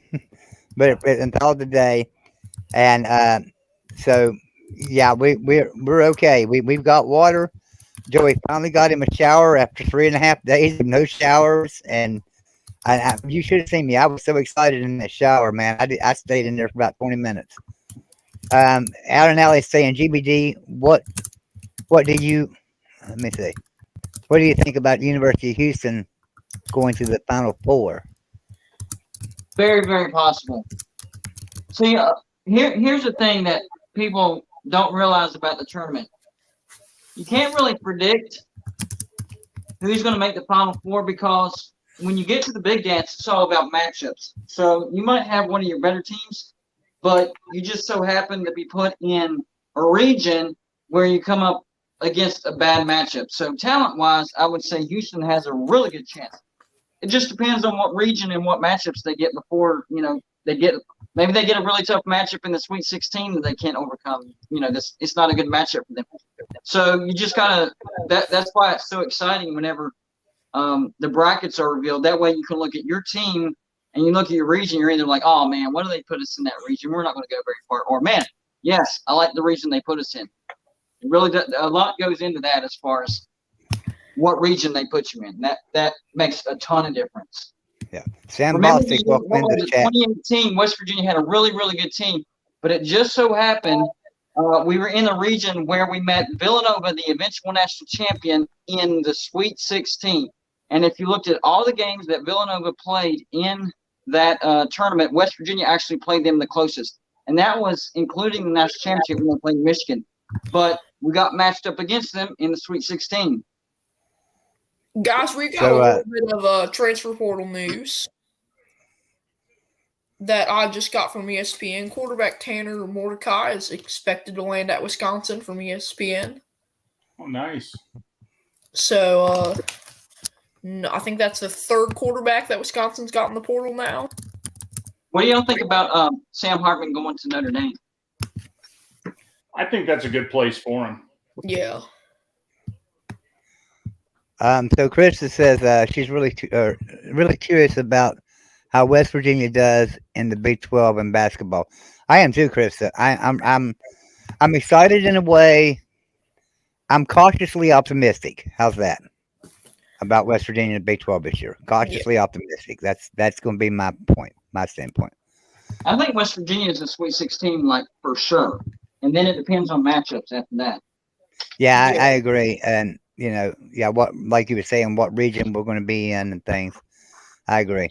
but it unthawed today. And so yeah, we're okay. We've got water. Joey finally got him a shower after 3.5 days of no showers, and you should have seen me. I was so excited in that shower, man. I stayed in there for about 20 minutes. Alan Alley saying, GBD, what do you? Let me see. What do you think about University of Houston going to the Final Four? Very, very possible. See, here's the thing that people don't realize about the tournament. You can't really predict who's going to make the Final Four because when you get to the big dance, it's all about matchups. So you might have one of your better teams, but you just so happen to be put in a region where you come up against a bad matchup. So talent-wise, I would say Houston has a really good chance. It just depends on what region and what matchups they get before, they get maybe they get a really tough matchup in the Sweet 16 that they can't overcome. It's not a good matchup for them. So you just gotta that's why it's so exciting whenever the brackets are revealed. That way you can look at your team and you look at your region, you're either like, oh man, why do they put us in that region? We're not gonna go very far. Or man, yes, I like the region they put us in. It really does, a lot goes into that as far as what region they put you in. That makes a ton of difference. Yeah. Sam Remember, Bostic, welcome into the chat. 2018, West Virginia had a really, really good team, but it just so happened we were in the region where we met Villanova, the eventual national champion, in the Sweet 16. And if you looked at all the games that Villanova played in that tournament, West Virginia actually played them the closest. And that was including the national championship when they played Michigan. But we got matched up against them in the Sweet 16. Guys, we got a little bit of transfer portal news that I just got from ESPN. Quarterback Tanner Mordecai is expected to land at Wisconsin from ESPN. Oh, nice. So, I think that's the third quarterback that Wisconsin's got in the portal now. What do y'all think about Sam Hartman going to Notre Dame? I think that's a good place for him. Yeah. So Krista says she's really curious about how West Virginia does in the Big 12 in basketball. I am too, Krista. I'm excited in a way. I'm cautiously optimistic. How's that about West Virginia in the Big 12 this year? Cautiously optimistic. That's going to be my point, my standpoint. I think West Virginia is a Sweet 16, like for sure, and then it depends on matchups after that. Yeah, I agree, and what, like you were saying, what region we're going to be in and things. I agree.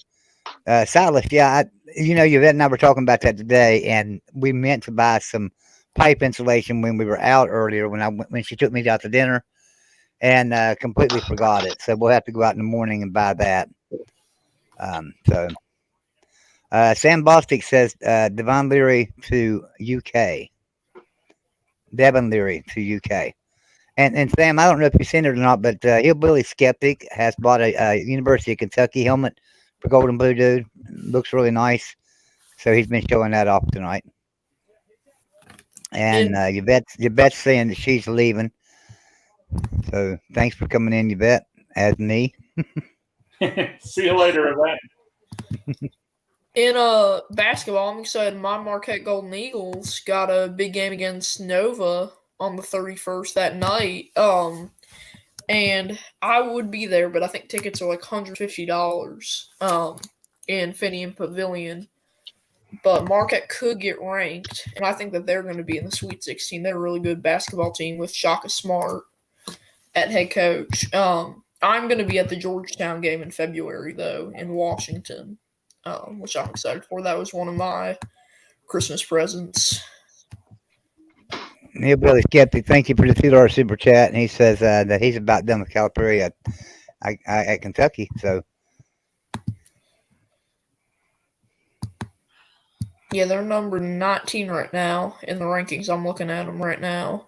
Silas, Yvette and I were talking about that today, and we meant to buy some pipe insulation when we were out earlier when she took me out to dinner, and completely forgot it. So we'll have to go out in the morning and buy that. Sam Bostic says Devon Leary to UK. Devon Leary to UK. And Sam, I don't know if you've seen it or not, but Hillbilly Skeptic has bought a University of Kentucky helmet for Golden Blue Dude. Looks really nice. So he's been showing that off tonight. And And Yvette's saying that she's leaving. So thanks for coming in, Yvette, as me. See you later, Yvette. in basketball, I'm excited. My Marquette Golden Eagles got a big game against Nova on the 31st that night. And I would be there, but I think tickets are like $150 in Finian Pavilion. But Marquette could get ranked, and I think that they're going to be in the Sweet 16. They're a really good basketball team with Shaka Smart at head coach. I'm going to be at the Georgetown game in February, though, in Washington, which I'm excited for. That was one of my Christmas presents. Hillbilly Skeptic, thank you for the $2 super chat. And he says that he's about done with Calipari at Kentucky. So Yeah, they're number 19 right now in the rankings. I'm looking at them right now.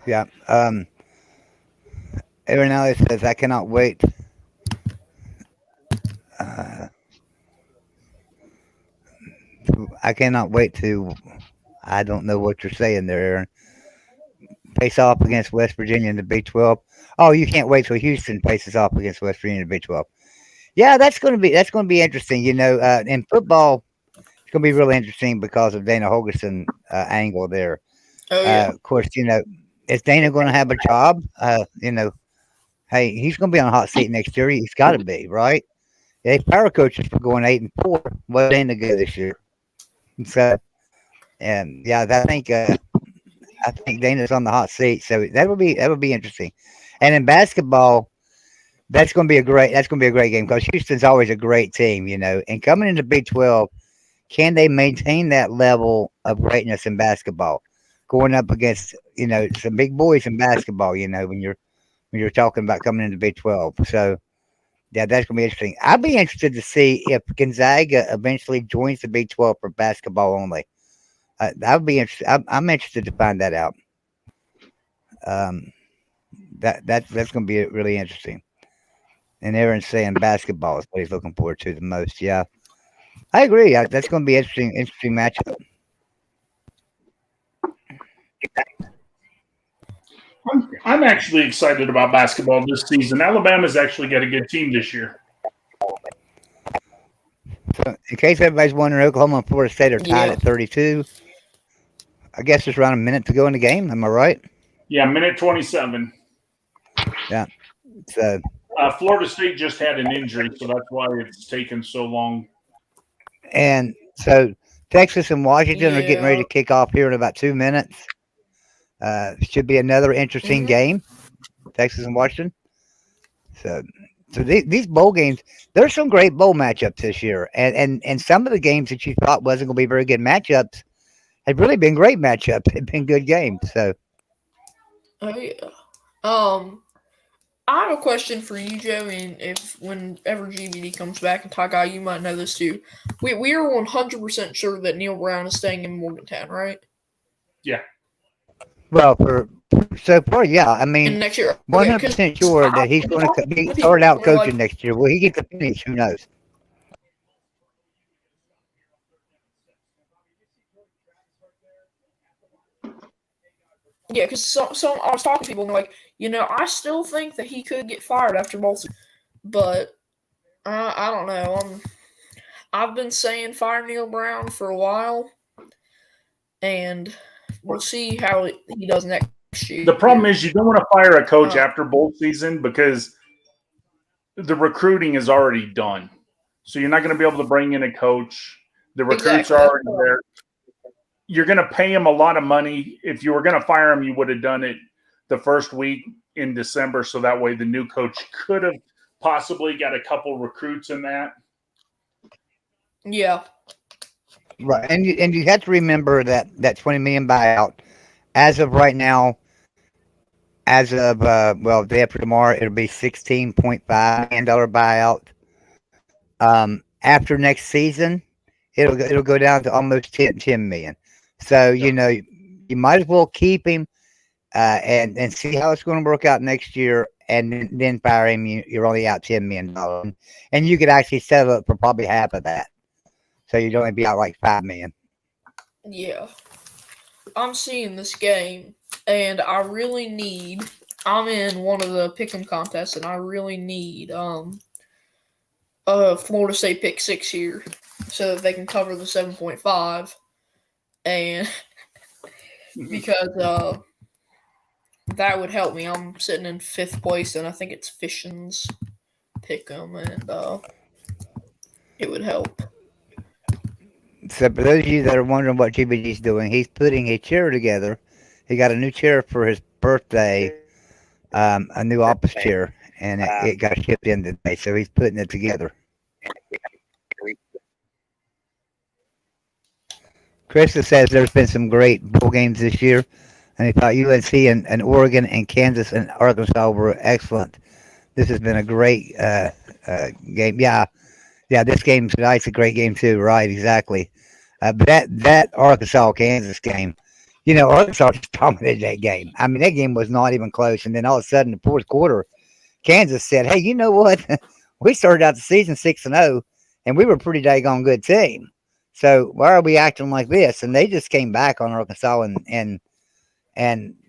yeah. Aaron Ellis says I cannot wait. I cannot wait to. I don't know what you're saying there, Aaron. Face off against West Virginia in the Big 12. Oh, you can't wait till Houston faces off against West Virginia in the Big 12. Yeah, that's going to be interesting. You know, in football, it's going to be really interesting because of Dana Holgerson angle there. Oh, yeah. Of course, you know, is Dana going to have a job? You know, hey, he's going to be on a hot seat next year. He's got to be, right? They power coaches for going 8-4. What Dana go this year? So, and yeah, I think Dana's on the hot seat. So that would be interesting. And in basketball, that's going to be a great game because Houston's always a great team, you know. And coming into Big 12, can they maintain that level of greatness in basketball? Going up against, you know, some big boys in basketball, you know, when you're talking about coming into Big 12. So yeah, that's gonna be interesting. I'd be interested to see if Gonzaga eventually joins the Big 12 for basketball only. That would be interesting. I'm interested to find that out. Um, that's going to be really interesting. And Aaron's saying basketball is what he's looking forward to the most. Yeah, I agree. That's going to be interesting matchup. I'm actually excited about basketball this season. Alabama's actually got a good team this year. So, in case everybody's wondering, Oklahoma and Florida State are tied at 32. I guess there's around a minute to go in the game. Am I right? Yeah, minute 27. Yeah. So Florida State just had an injury, so that's why it's taken so long. And so Texas and Washington are getting ready to kick off here in about 2 minutes. Should be another interesting game, Texas and Washington. So these bowl games, there's some great bowl matchups this year, and some of the games that you thought wasn't going to be very good matchups have really been great matchups. They've been good games. So, oh yeah. I have a question for you, Joe, and if whenever GVD comes back, and Ty Guy, you might know this too. We are 100% sure that Neil Brown is staying in Morgantown, right? Yeah. Well, so far, yeah. I mean, and next year, 100% sure that he's going to be started out coaching next year. Will he get to finish? Who knows? Yeah, because so I was talking to people and they're like, I still think that he could get fired after both, but I don't know. I've been saying fire Neil Brown for a while, and we'll see how he does next year. The problem is you don't want to fire a coach after bowl season because the recruiting is already done. So you're not going to be able to bring in a coach. The recruits are already there. You're going to pay him a lot of money. If you were going to fire him, you would have done it the first week in December. So that way the new coach could have possibly got a couple recruits in that. Yeah. Right. And you have to remember that $20 million buyout, as of right now, as of, day after tomorrow, it'll be $16.5 million buyout. After next season, it'll go down to almost 10 million. So you know you might as well keep him and see how it's going to work out next year, and then fire him. You're only out $10 million, and you could actually settle it for probably half of that. So you'd only be out like 5 million. Yeah. I'm seeing this game, and I really need. I'm in one of the pick'em contests, and I really need Florida State pick 6 here, so that they can cover the 7.5, and because that would help me. I'm sitting in 5th place, and I think it's Fission's pick'em, and it would help. So for those of you that are wondering what GBG's doing, he's putting a chair together. He got a new chair for his birthday, a new office chair, and it got shipped in today. So he's putting it together. Krista says there's been some great bowl games this year, and he thought UNC and Oregon and Kansas and Arkansas were excellent. This has been a great game. Yeah, this game's tonight's a great game too. Right, exactly. But that Arkansas Kansas game, you know, Arkansas just dominated that game. I mean, that game was not even close. And then all of a sudden, the fourth quarter, Kansas said, "Hey, you know what? We started out the season 6-0, and we were a pretty daggone good team. So why are we acting like this?" And they just came back on Arkansas and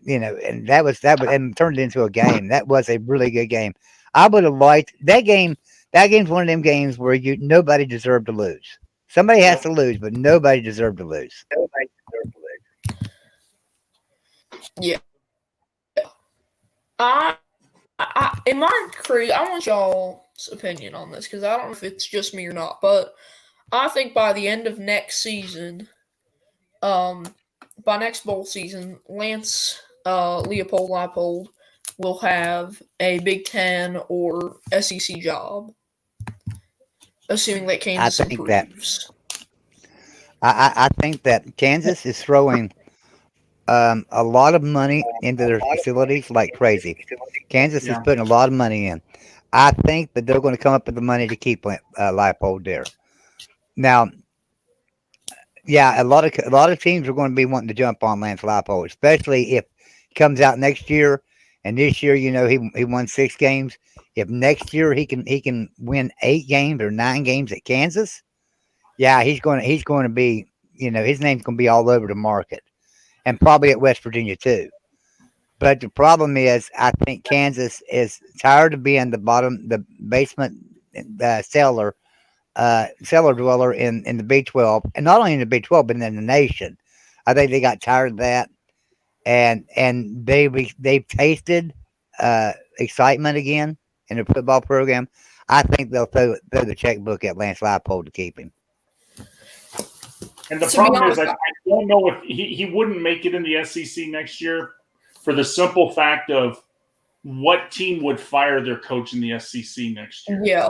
you know, and that was and turned it into a game. That was a really good game. I would have liked that game. That game's one of them games where nobody deserved to lose. Somebody has to lose, but nobody deserved to lose. Yeah. Am I crazy? I want y'all's opinion on this because I don't know if it's just me or not, but I think by the end of next season, by next bowl season, Lance Leopold will have a Big Ten or SEC job, assuming that Kansas improves. I think that Kansas is throwing a lot of money into their facilities like crazy. Kansas is putting a lot of money in. I think that they're going to come up with the money to keep Leipold there. Now, yeah, a lot of teams are going to be wanting to jump on Lance Leipold, especially if he comes out next year. And this year, you know, he won 6 games. If next year he can win 8 games or 9 games at Kansas, yeah, he's going to be, you know, his name's going to be all over the market, and probably at West Virginia too. But the problem is, I think Kansas is tired of being the basement cellar dweller in the Big 12, and not only in the Big 12 but in the nation. I think they got tired of that, and they've tasted excitement again in their football program. I think they'll throw the checkbook at Lance Leipold to keep him. And the problem is, I don't know if he wouldn't make it in the SEC next year for the simple fact of what team would fire their coach in the SEC next year. Yeah.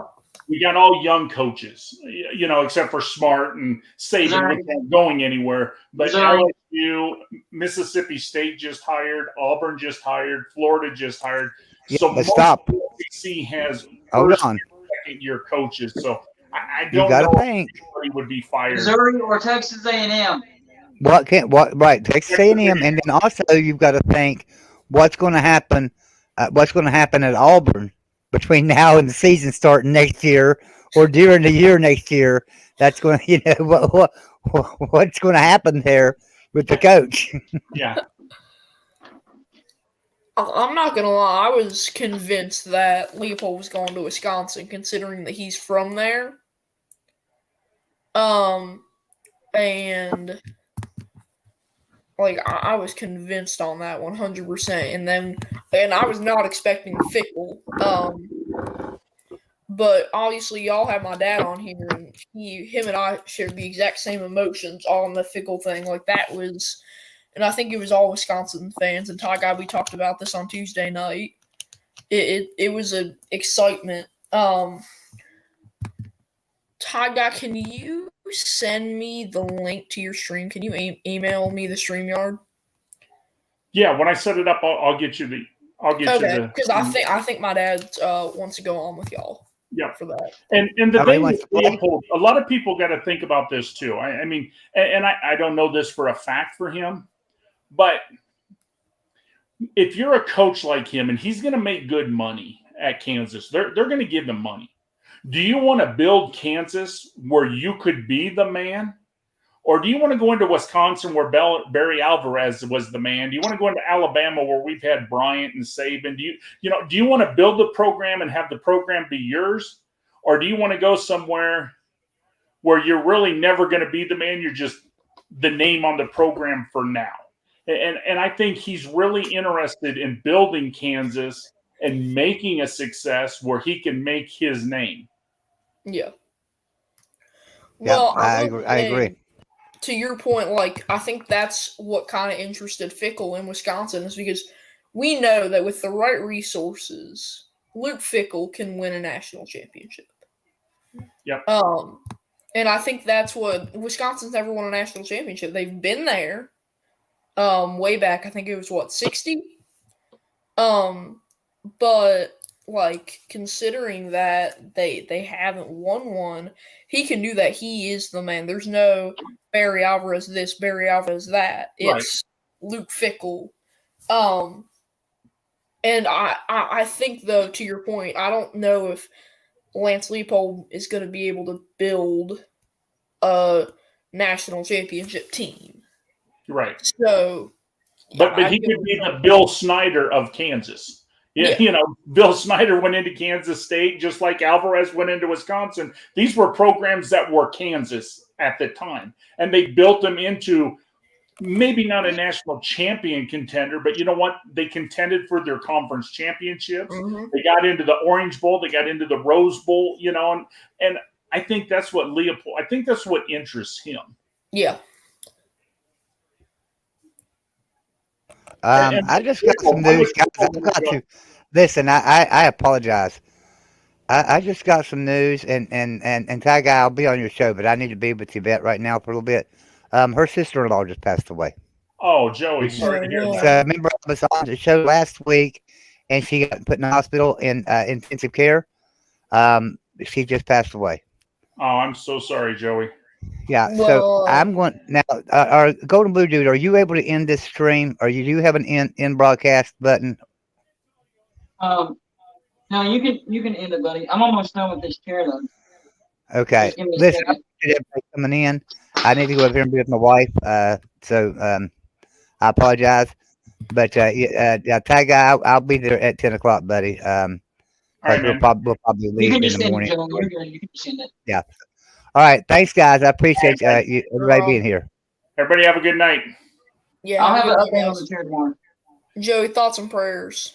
We got all young coaches, you know, except for Smart and Saban, which aren't going anywhere. But LSU, Mississippi State just hired, Auburn just hired, Florida just hired. Yeah, so most stop. of the SEC has Hold first on. and second-year coaches. So I You don't got to know think. if anybody would be fired. Missouri or Texas A&M. Right, Texas A&M, and then also you've got to think what's going to happen. What's going to happen at Auburn between now and the season starting next year, or during the year next year? That's going to, you know, what's going to happen there with the coach. Yeah. I'm not gonna lie. I was convinced that Leopold was going to Wisconsin, considering that he's from there. And like I was convinced on that 100%, and I was not expecting Fickle. But obviously y'all have my dad on here, and him and I shared the exact same emotions on the Fickle thing. Like that was. And I think it was all Wisconsin fans. And Ty Guy, we talked about this on Tuesday night. It was an excitement. Ty Guy, can you send me the link to your stream? Can you email me the StreamYard? Yeah, when I set it up, I'll get you the. I'll get you the. Because I think my dad wants to go on with y'all. Yeah. for that. And the Oh, he thing wants with to play? Leopold, a lot of people got to think about this too. I mean, and I don't know this for a fact for him, but if you're a coach like him and he's going to make good money at Kansas, they're going to give him money. Do you want to build Kansas where you could be the man? Or do you want to go into Wisconsin where Barry Alvarez was the man? Do you want to go into Alabama where we've had Bryant and Saban? Do you want to build the program and have the program be yours? Or do you want to go somewhere where you're really never going to be the man? You're just the name on the program for now. And I think he's really interested in building Kansas and making a success where he can make his name. Yeah. Yeah, Well, I will agree. I agree. say, to your point, like, I think that's what kind of interested Fickle in Wisconsin, is because we know that with the right resources, Luke Fickle can win a national championship. Yep. And I think that's what Wisconsin's never won a national championship. They've been there, way back. I think it was 60. But like, considering that they haven't won one, he can do that. He is the man. There's no Barry Alvarez this, Barry Alvarez that. It's Luke Fickle. And I think, though, to your point, I don't know if Lance Leopold is going to be able to build a national championship team. Right. So, but he could be the Bill Snyder of Kansas. Yeah, you know, Bill Snyder went into Kansas State just like Alvarez went into Wisconsin. These were programs that were Kansas at the time, and they built them into maybe not a national champion contender, but you know what? They contended for their conference championships. Mhm. They got into the Orange Bowl. They got into the Rose Bowl, you know, and I think that's what Leopold, I think that's what interests him. Yeah. I just got some news, guys. I've got to listen. I apologize. I just got some news, and Ty Guy, I'll be on your show, but I need to be with Yvette right now for a little bit. Her sister-in-law just passed away. Oh, Joey, sorry to hear So that. remember, I was on the show last week, and she got put in the hospital in intensive care. She just passed away. Oh, I'm so sorry, Joey. Yeah, Well, so I'm going now. Our Golden Blue Dude, are you able to end this stream, or you do have an end broadcast button? No, you can end it, buddy. I'm almost done with this chair, though. Okay. Just give me a Listen, I second. appreciate everybody coming in. I need to go over here and be with my wife. So I apologize, but Ty Guy, I'll be there at 10 o'clock, buddy. All right, We'll man. probably You leave can in just the send it, morning. Joe. You're good. You can just send it. Yeah. All right. Thanks, guys. I appreciate everybody being here. Everybody have a good night. Yeah. I'll have a an good update night, on the chair tomorrow. Joey, thoughts and prayers.